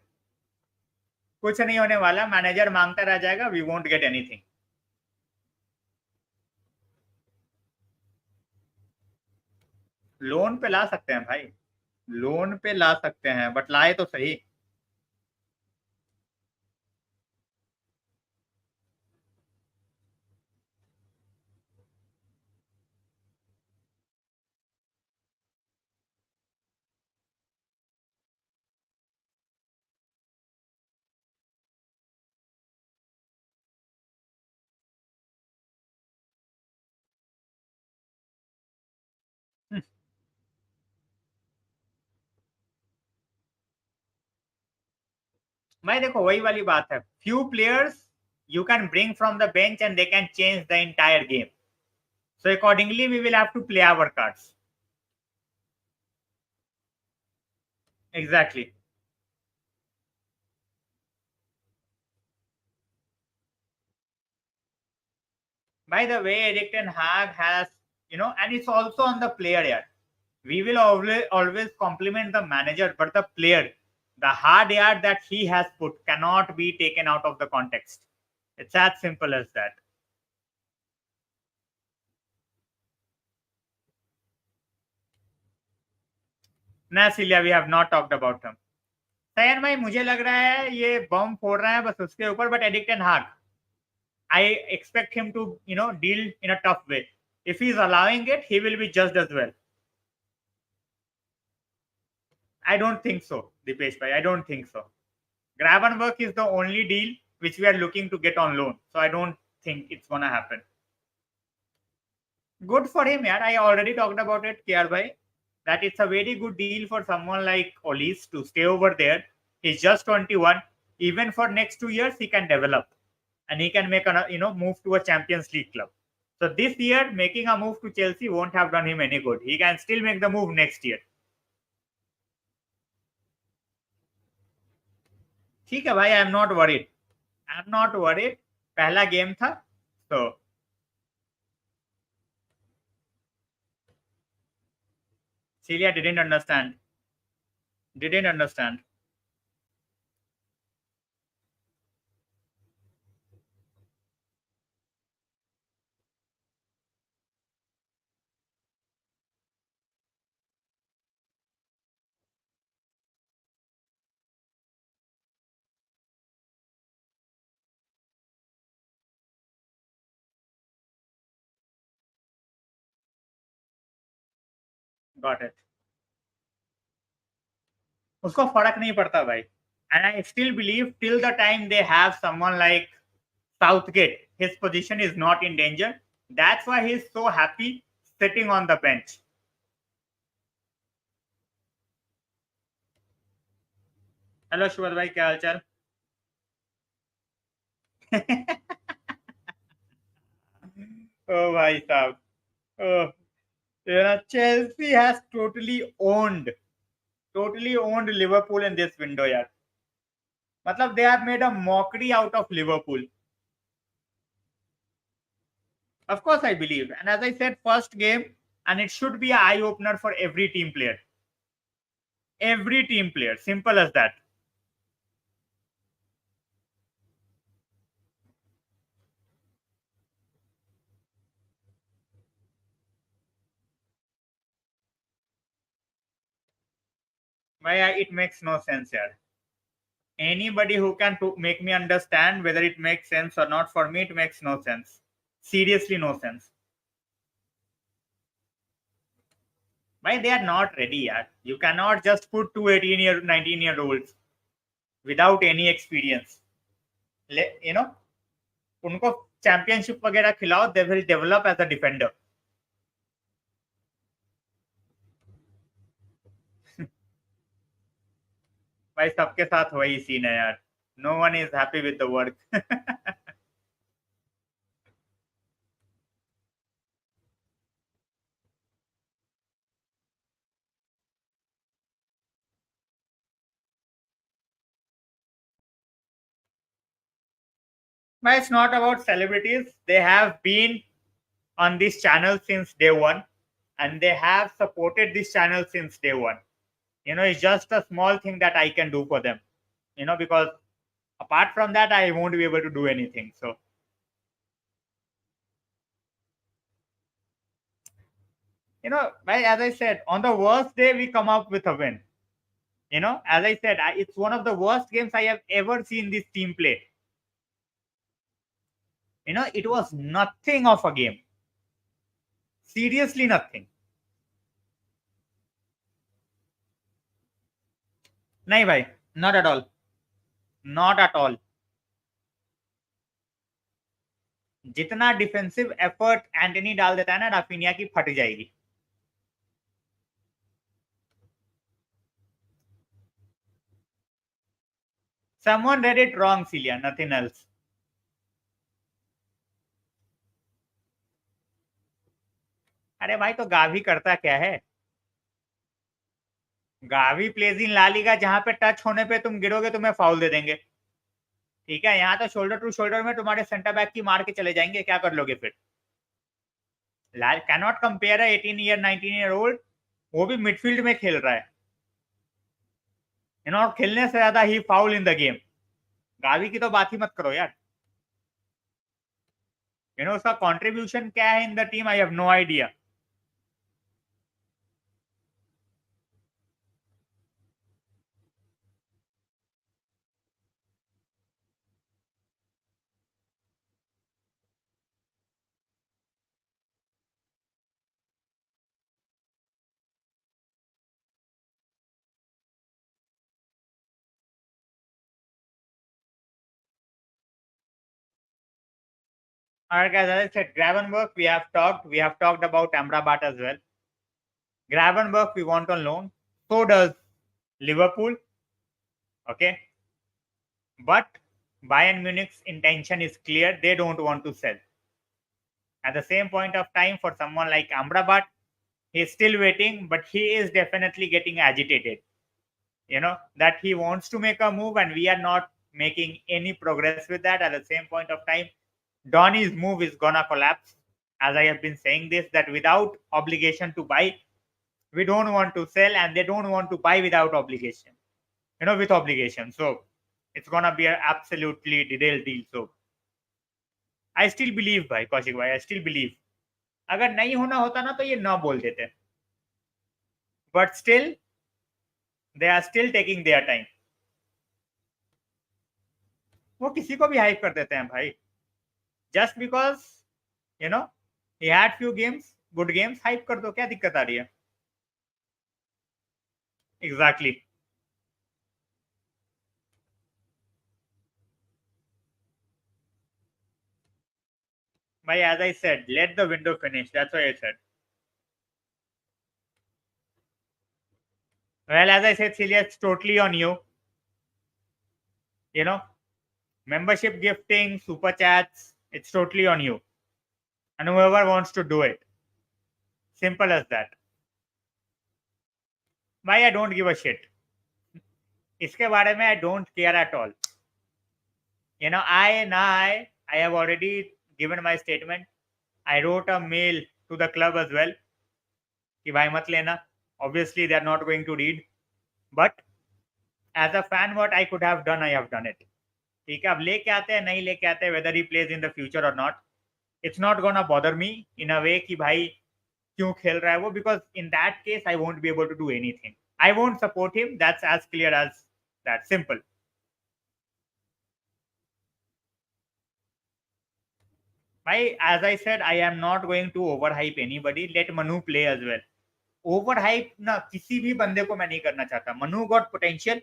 कुछ नहीं होने वाला. मैनेजर मांगता रह जाएगा. We won't get anything. Loan पे ला सकते हैं भाई, लोन पे ला सकते हैं, बट लाए तो सही. भाई देखो वही वाली बात है. Few players you can bring from the bench and they can change the entire game. So accordingly we will have to play our cards. Exactly. By the way, Erik ten Hag has, and it's also on the player here. We will always compliment the manager, but the player, the hard yard that he has put cannot be taken out of the context. It's as simple as that. ना सिलिया, we have not talked about him. सैन भाई मुझे लग रहा है ये बम फोड़ रहा है बस उसके ऊपर, but Erik ten Hag, I expect him to, deal in a tough way. If he's allowing it, he will be just as well. I don't think so, Dipesh bhai. I don't think so. Gravenberch is the only deal which we are looking to get on loan. So I don't think it's gonna happen. Good for him, yeah. I already talked about it, KR bhai, that it's a very good deal for someone like Olis to stay over there. He's just 21. Even for next 2 years, he can develop and he can make a move to a Champions League club. So this year, making a move to Chelsea won't have done him any good. He can still make the move next year. ठीक है भाई, आई am not worried. I am not worried. पहला game था तो Celia didn't understand. Didn't understand. Got it. उसको फर्क नहीं पड़ता भाई. And I still believe till the time they have someone like Southgate, his position is not in danger. That's why he's so happy sitting on the bench. Hello Shubhad भाई, क्या हाल चाल? ओ भाई साहब, Chelsea has totally owned Liverpool in this window, यार. मतलब they have made a mockery out of Liverpool. Of course, I believe. And as I said, first game, and it should be an eye opener for every team player. Every team player. Simple as that. It makes no sense here. Anybody who can make me understand whether it makes sense or not, for me, it makes no sense. Seriously, no sense. Why they are not ready yet? You cannot just put two 19-year-olds without any experience. उनको championship वगैरह खिलाओ, they will develop as a defender. भाई सबके साथ वही scene है यार. No one is happy with the work. But it's not about celebrities. They have been on this channel since day one, and they have supported this channel since day one. It's just a small thing that I can do for them. Because apart from that, I won't be able to do anything. So, as I said, on the worst day, we come up with a win. As I said, it's one of the worst games I have ever seen this team play. It was nothing of a game. Seriously, nothing. नहीं भाई, not at all. Not at all. जितना defensive effort Antony डाल देता है ना, Raphinha की फट जाएगी. Someone read it wrong, Celia. Nothing else. अरे भाई, तो गावी करता क्या है? Gavi plays in La Liga, जहां पे टच होने पे तुम गिरोगे तुम्हें फाउल दे देंगे. ठीक है, यहाँ तो शोल्डर टू शोल्डर में तुम्हारे सेंटर बैक की मार के चले जाएंगे. क्या कर लोगे फिर? कैनॉट कंपेयर है 18 ईयर 19-ईयर-ओल्ड, वो भी मिडफील्ड में खेल रहा है. और खेलने से ज्यादा ही foul in the game. Gavi की तो बात ही मत करो यार. उसका कंट्रीब्यूशन क्या है in the team, I have no idea. Alright, guys, as I said, Gravenberch, we have talked about Ambrabat as well. Gravenberch, we want on loan. So does Liverpool. Okay. But Bayern Munich's intention is clear. They don't want to sell. At the same point of time, for someone like Ambrabat, he's still waiting, but he is definitely getting agitated. That he wants to make a move, and we are not making any progress with that. At the same point of time, Donny's move is gonna collapse. As I have been saying this, that without obligation to buy, we don't want to sell, and they don't want to buy without obligation. With obligation. So it's gonna be an absolutely detailed deal. So I still believe, भाई कौशिक भाई, I still believe. अगर नहीं होना होता ना तो ये ना बोल देते. But still, they are still taking their time. वो किसी को भी हाइप कर देते हैं भाई. Just because he had few games, good games, hype कर दो, क्या दिक्कत आ रही है? Exactly. But as I said, let the window finish. That's what I said. Well, as I said, Celia, it's totally on you. Membership gifting, super chats, it's totally on you. And whoever wants to do it. Simple as that. Why I don't give a shit. इसके बारे में I don't care at all. I have already given my statement. I wrote a mail to the club as well. कि भाई मत लेना. Obviously, they are not going to read. But as a fan, what I could have done, I have done it. ठीक है, अब लेके आते हैं नहीं लेके आते हैं, whether he plays in the future or not, it's not gonna bother me in a way कि भाई क्यों खेल रहा है वो, because in that case I won't be able to do anything. I won't support him. That's as clear as that. Simple. As I said, I am not going to overhype anybody. Let Manu play as well. Overhype ना किसी भी बंदे को मैं नहीं करना चाहता. Manu got potential,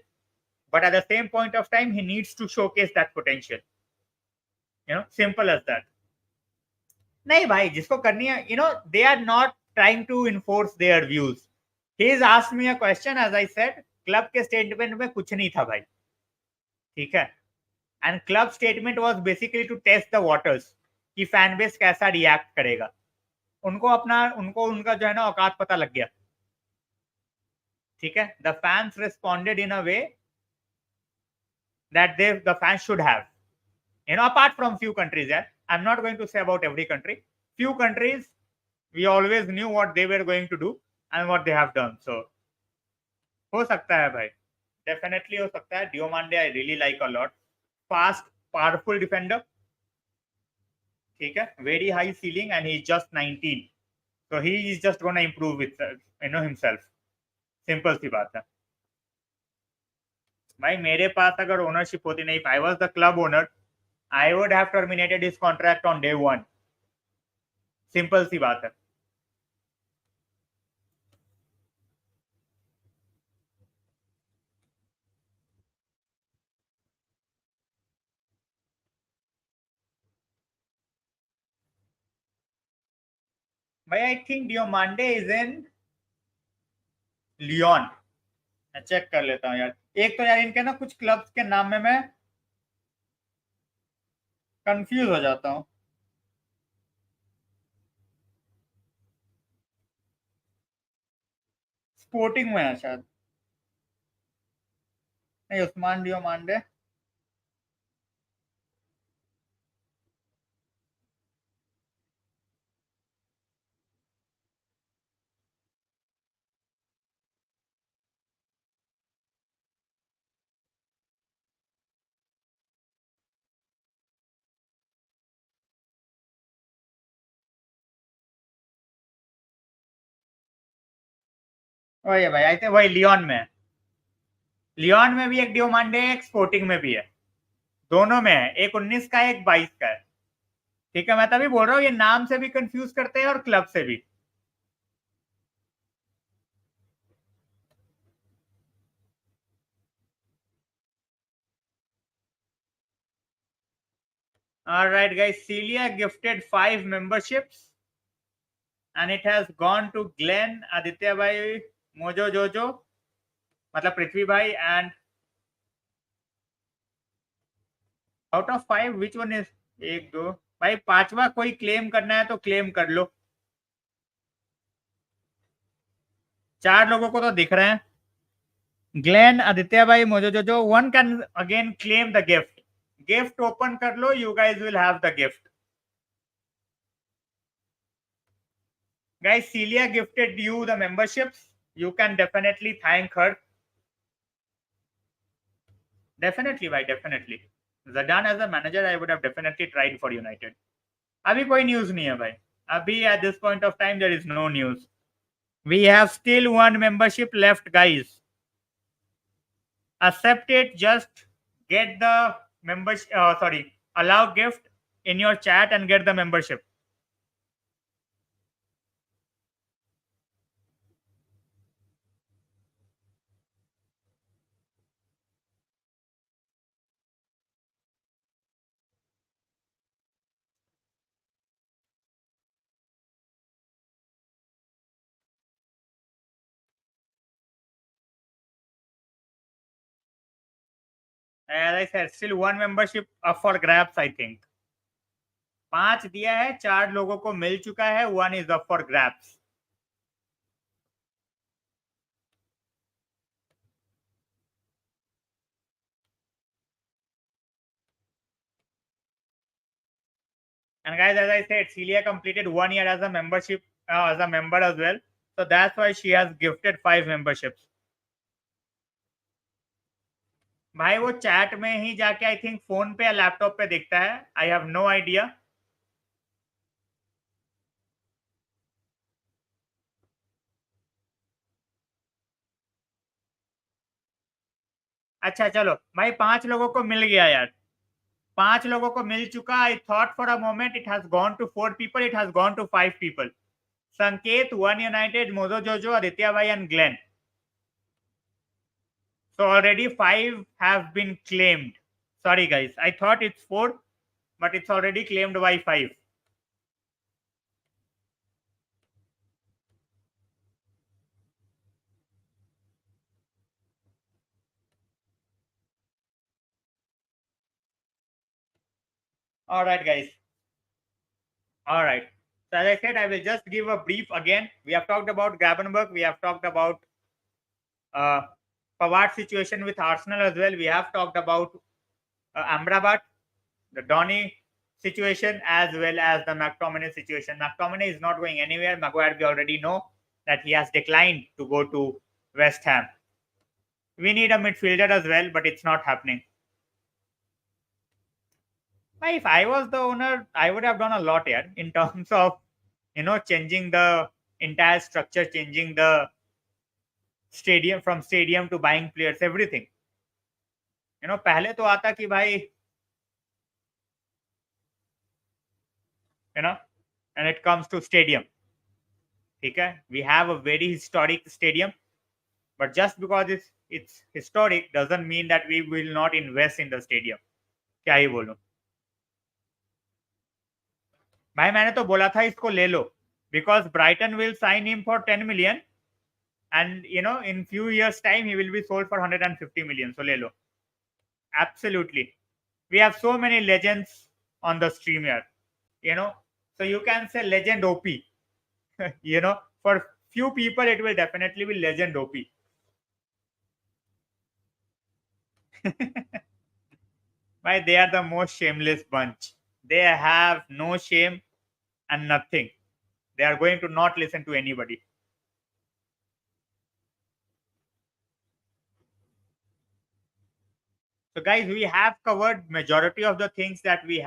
but at the same point of time, he needs to showcase that potential. Simple as that. नहीं भाई, जिसको करनी है, they are not trying to enforce their views. He has asked me a question, as I said, club के statement में कुछ नहीं था भाई, ठीक है. And club statement was basically to test the waters कि फैन बेस कैसा रिएक्ट करेगा. उनको उनका जो है ना औकात पता लग गया, ठीक है. The fans responded in a way that the fans should have, apart from few countries. I'm not going to say about every country. Few countries, we always knew what they were going to do and what they have done. So हो सकता है भाई, definitely हो सकता है. Diomande I really like a lot. Fast, powerful defender, ठीक है. Very high ceiling, and he is just 19. so he is just going to improve with himself. Simple सी बात है भाई. मेरे पास अगर ओनरशिप होती नहीं, I was the club owner, I would have terminated his contract on day 1. Simple सी बात है. भाई I think Diomande is in Lyon. मैं चेक कर लेता हूँ यार. एक तो यार इनके ना कुछ क्लब्स के नाम में मैं कंफ्यूज हो जाता हूँ. स्पोर्टिंग में है शायद. नहीं, उस्मान डियोमांडे. वही है भाई, आई थिंक वही लियोन में है. लियोन में भी एक डियोमांडे है, एक स्पोर्टिंग में भी है. दोनों में है. एक 19 का है, एक 22 का है. ठीक है, मैं तभी बोल रहा हूँ ये नाम से भी कंफ्यूज करते हैं और क्लब से भी. All right, guys. Celia gifted 5 memberships, and it has gone to Glenn, Aditya Bhai, Mojo Jojo, मतलब पृथ्वी भाई, and out of 5, which one is? एक दो भाई, पांचवा कोई क्लेम करना है तो क्लेम कर लो. 4 लोगों को तो दिख रहे हैं. ग्लेन, आदित्य भाई, मोजो जोजो. One can again claim the gift. Gift open कर लो. You guys will have the gift. Guys, Celia gifted you the memberships. You can definitely thank her. Definitely, भाई, definitely. Zidane as a manager, I would have definitely tried for United. अभी कोई news नहीं है भाई. अभी at this point of time there is no news. We have still 1 membership left, guys. Accept it. Just get the membership. Sorry, allow gift in your chat and get the membership. As I said, still 1 membership up for grabs, I think. 5 दिया है, 4 लोगों को मिल चुका है. 1 is up for grabs. And guys, as I said, Celia completed 1 year as a membership, as a member as well. So that's why she has gifted 5 memberships. भाई वो chat में ही जाके आई थिंक फोन पे या laptop पे दिखता है. I have no idea. अच्छा चलो भाई, 5 लोगों को मिल गया यार. 5 लोगों को मिल चुका. I thought for a moment it has gone to 4 people. It has gone to 5 people. Sanket, 1 United, Mozo Jojo, Aditya Bhai and Glenn. So already 5 have been claimed. Sorry guys, I thought it's 4, but it's already claimed by 5. All right, guys. All right. So as I said, I will just give a brief again. We have talked about Gravenberch. We have talked about uh, Pavard's situation with Arsenal as well. We have talked about Ambrabat, the Donny situation, as well as the McTominay situation. McTominay is not going anywhere. Maguire, we already know that he has declined to go to West Ham. We need a midfielder as well, but it's not happening. If I was the owner, I would have done a lot here in terms of, changing the entire structure, changing the stadium, from stadium to buying players, everything. पहले तो आता कि भाई, and it comes to stadium. Okay, we have a very historic stadium, but just because it's historic doesn't mean that we will not invest in the stadium. क्या ही बोलूं भाई, मैंने तो बोला था इसको ले लो, because Brighton will sign him for 10 million, and in few years time he will be sold for 150 million. So ले लो. Absolutely, we have so many legends on the stream here, so you can say legend OP. For few people it will definitely be legend OP. Why, they are the most shameless bunch. They have no shame and nothing. They are going to not listen to anybody. So guys, we have covered majority of the things that we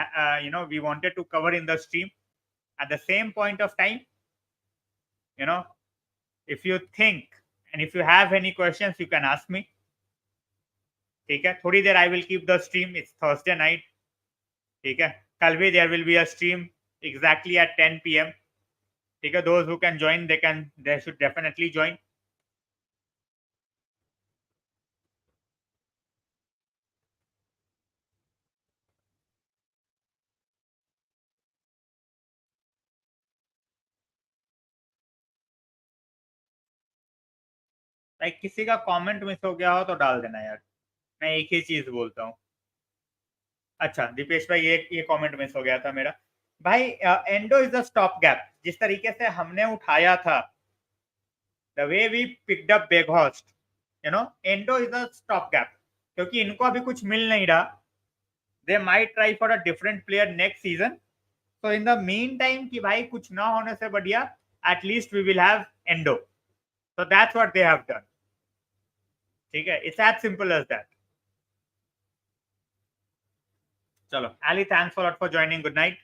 wanted to cover in the stream. At the same point of time, if you think and if you have any questions, you can ask me. ठीक है, थोड़ी देर I will keep the stream. It's Thursday night. ठीक है, कल भी there will be a stream exactly at 10 p.m. ठीक है, those who can join, they should definitely join. Like किसी का कमेंट मिस हो गया हो तो डाल देना यार, मैं एक ही चीज बोलता हूँ। अच्छा दीपेश भाई, ये कमेंट मिस हो गया था मेरा भाई। Endo is a stop gap, जिस तरीके से हमने उठाया था, the way we picked up Weghorst, Endo is a stop gap, क्योंकि इनको अभी कुछ मिल नहीं रहा। They might try for a different player next season, so in the meantime कि भाई कुछ ना होने से बढ़िया at least we will have endo, so that's what they have done। ठीक है, it's as simple as that। चलो Ali, thanks a lot for joining, good night।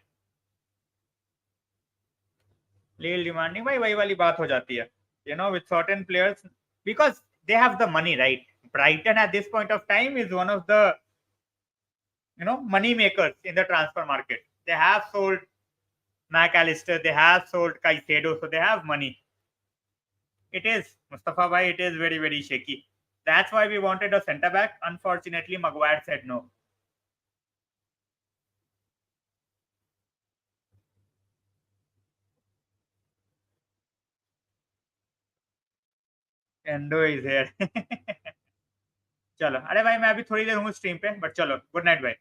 Legal demanding भाई वही वाली बात हो जाती है, with certain players, because they have the money, right? Brighton at this point of time is one of the money makers in the transfer market। they have sold McAllister, they have sold Caicedo, so they have money। It is, Mustafa bhai, it is very, very shaky। That's why we wanted a centre back. Unfortunately, Maguire said no। Endo is here। चलो, अरे भाई मैं अभी थोड़ी देर हूँ stream पे, but चलो good night भाई।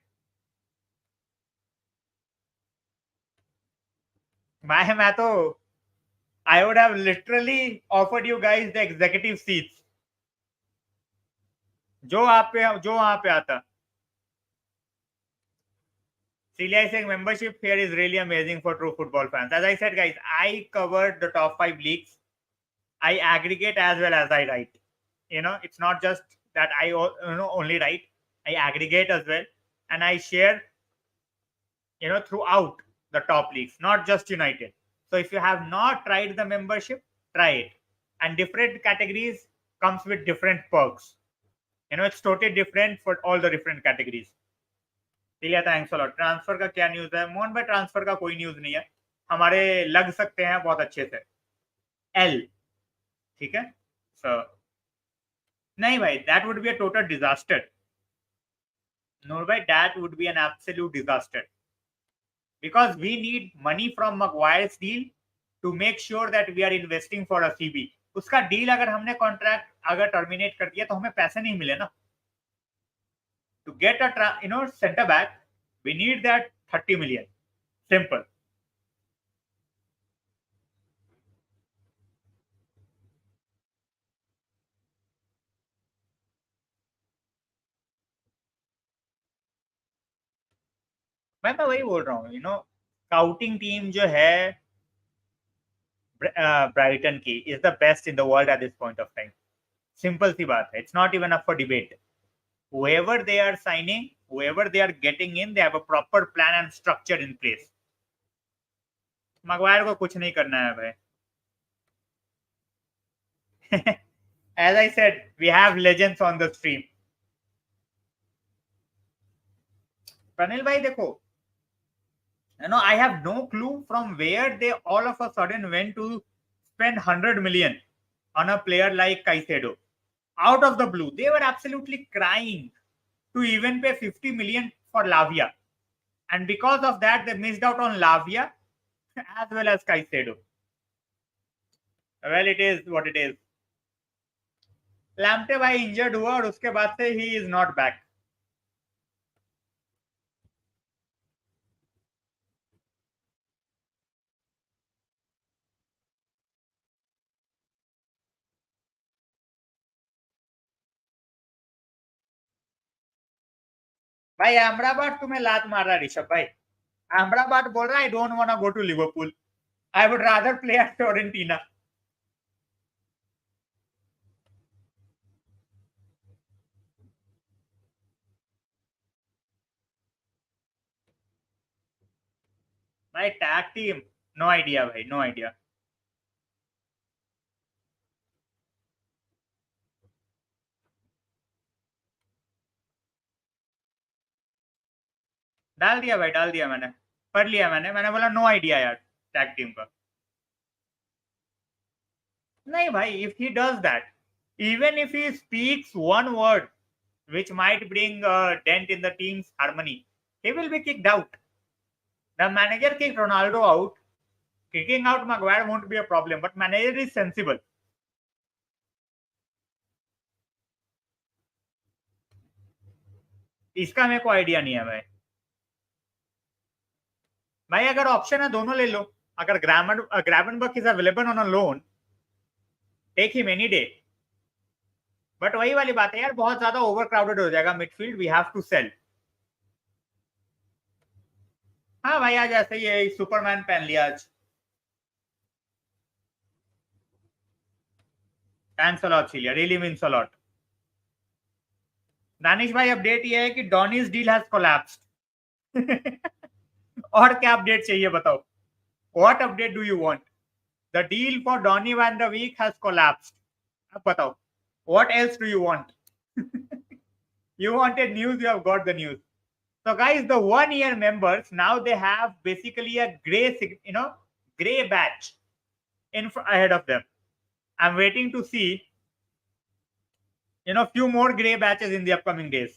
मैं तो I would have literally offered you guys the executive seats, जो वहां पे आता। Celia is saying membership here is really amazing for true football fans। As I said, guys, I covered the top 5 leagues। I aggregate as well as I write। It's not just that I only write, I aggregate as well, and I share throughout the top leagues, not just United। So if you have not tried the membership, try it, and different categories comes with different perks। it's totally different for all the different categories। चलिए thanks a lot. Transfer का क्या news है मोहन भाई? Transfer का कोई news नहीं है, हमारे लग सकते हैं बहुत अच्छे से एल। ठीक है, सो नहीं भाई, that would be a total disaster. No, भाई, that would be an absolute disaster, because we need money from Maguire's deal to make sure that we are investing for a CB। उसका deal अगर हमने contract अगर terminate कर दिया तो हमें पैसे नहीं मिले ना। To get a center back, we need that 30 million। Simple। मैं वही बोल रहा हूँ, स्काउटिंग टीम जो है ब्राइटन की is the best in the world at this point of time. Simple सी बात है, it's not even up for debate. whoever they are signing, whoever they are getting in, they have a proper plan and structure in place। Maguire को कुछ नहीं करना है भाई। As I said, we have legends on the stream। Pranil भाई देखो, I have no clue from where they all of a sudden went to spend 100 million on a player like Caicedo out of the blue। They were absolutely crying to even pay 50 million for Lavia, and because of that they missed out on Lavia as well as Caicedo। Well, it is what it is। लैम्पटे भाई injured हुआ और उसके बाद से ही is not back. भाई अमराबाट तुम्हें लात मार रहा है ऋषभ भाई। अमराबाट बोल रहा है I don't want to go to Liverpool, I would rather play at Fiorentina. भाई टैग टीम, नो आइडिया भाई, नो आइडिया। डाल दिया भाई, डाल दिया मैंने, पढ़ लिया मैंने बोला नो आइडिया यार टैग टीम का। नहीं भाई, if he does that, even if he speaks one word which might bring a dent in the team's harmony, he will be kicked out। The manager kicked Ronaldo out, kicking out Maguire won't be a problem, but manager is sensible। इसका मेरे को idea नहीं है भाई। भाई अगर option है दोनों ले लो। अगर Gravenberch is available on a loan, take him any day. But वही वाली बात है यार, बहुत ज्यादा ओवर क्राउडेड हो जाएगा midfield, we have to sell. हाँ भाई आज ऐसे ही है, सुपरमैन पहन लिया आज। Thanks a lot Celia, really means a lot. Danish भाई अपडेट ये है कि डॉनीज डील हैज कोलैप्स्ड। और क्या अपडेट चाहिए बताओ? What update do you want? The deal for Donny van de Beek has collapsed. अब बताओ what else do you want? You wanted news, you have got the news. So guys, the 1 year members now they have basically a gray badge ahead of them. I'm waiting to see few more gray batches in the upcoming days.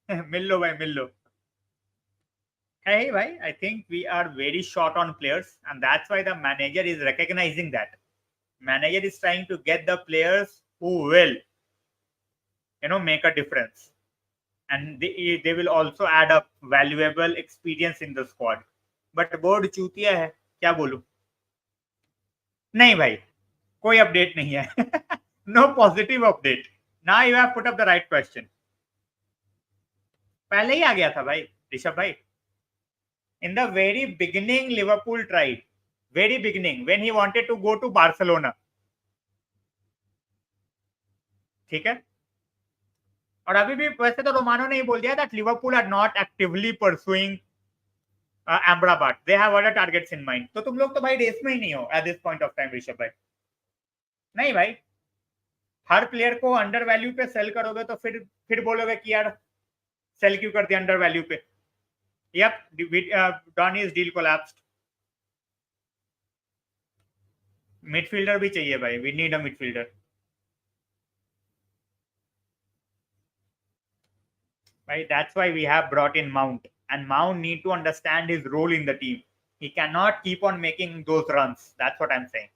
मिल लो भाई मिल लो। Hey bhai, I think we are very short on players and that's why the manager is recognizing that. Manager is trying to get the players who will make a difference, and they will also add up valuable experience in the squad. But board चूतिया है, क्या बोलूं? नहीं भाई, कोई update नहीं है। No positive update. Now you have put up the right question. पहले ही आ गया था भाई ऋषभ भाई। In the very beginning, Liverpool tried. Very beginning, when he wanted to go to Barcelona. ठीक है। और अभी भी वैसे तो रोमानो ने ही बोल दिया that Liverpool are not actively pursuing Ambrabat. They have other targets in mind. तो तुम लोग तो भाई रेस में ही नहीं हो at this point of time Rishabh भाई। नहीं भाई, हर प्लेयर को अंडर वैल्यू पे सेल करोगे तो फिर बोलोगे कि यार सेल क्यों कर दिया अंडर वैल्यू पे। Yep, Donny's deal collapsed. Midfielder भी चाहिए भाई, we need a midfielder. Right, that's why we have brought in Mount, and Mount need to understand his role in the team. He cannot keep on making those runs. That's what I'm saying.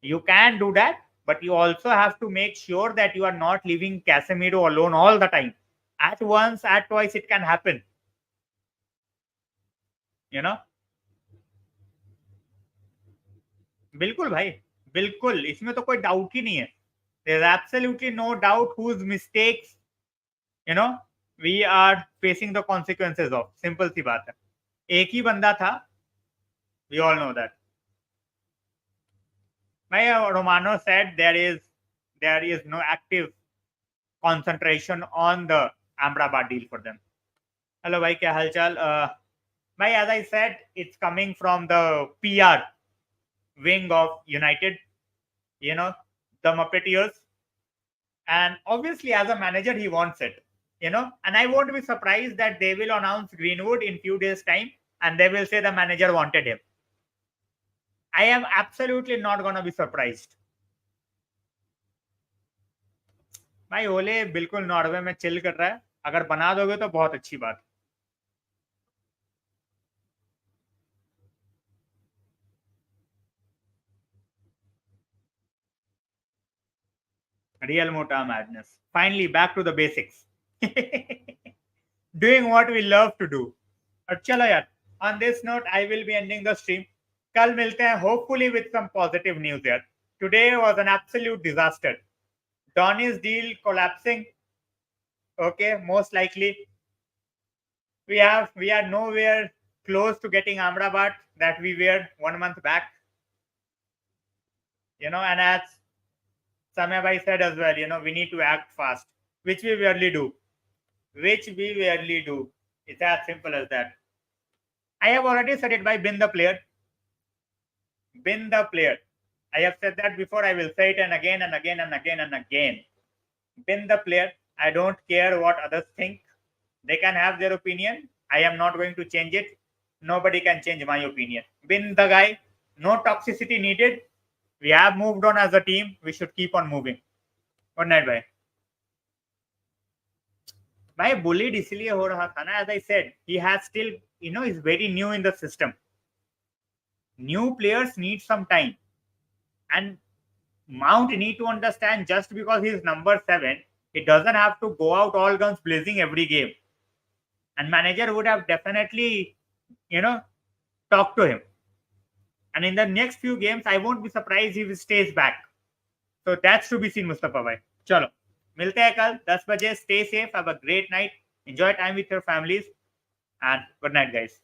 You can do that, but you also have to make sure that you are not leaving Casemiro alone all the time. At once, at twice, it can happen. बिल्कुल भाई, बिल्कुल, इसमें तो कोई doubt ही नहीं है। There's absolutely no doubt whose mistakes we are facing the consequences of. Simple सी बात है, एक ही बंदा था, we all know that. Romano said there is no active concentration on the Ambrabat deal for them. Hello भाई, क्या हालचाल? भाई, as I said, it's coming from the PR wing of United, the Muppeteers, and obviously as a manager he wants it, and I won't be surprised that they will announce Greenwood in few days time and they will say the manager wanted him. I am absolutely not gonna be surprised. भाई ओले बिल्कुल Norway में chill कर रहा है, अगर बना दोगे तो बहुत अच्छी बात। Real Mota madness. Finally, back to the basics. Doing what we love to do. और चलो यार, on this note, I will be ending the stream. कल मिलते हैं, hopefully with some positive news यार. Today was an absolute disaster. Donny's deal collapsing. Okay, most likely. We are nowhere close to getting Amrabat that we were 1 month back. And as Samya Bhai said as well, we need to act fast, which we rarely do. It's as simple as that. I have already said it by bin the player. Bin the player. I have said that before. I will say it and again and again and again and again. Bin the player. I don't care what others think. They can have their opinion. I am not going to change it. Nobody can change my opinion. Bin the guy. No toxicity needed. We have moved on as a team. We should keep on moving. Good night, bye. भाई bullied इसलिए हो रहा था ना, as I said, he has still, is very new in the system. New players need some time, and Mount need to understand just because he is number 7 He doesn't have to go out all guns blazing every game. And manager would have definitely, talked to him. And in the next few games, I won't be surprised if he stays back. So that's to be seen, Mustafa bhai. Chalo. मिलते हैं कल 10 बजे. Stay safe. Have a great night. Enjoy time with your families. And good night, guys.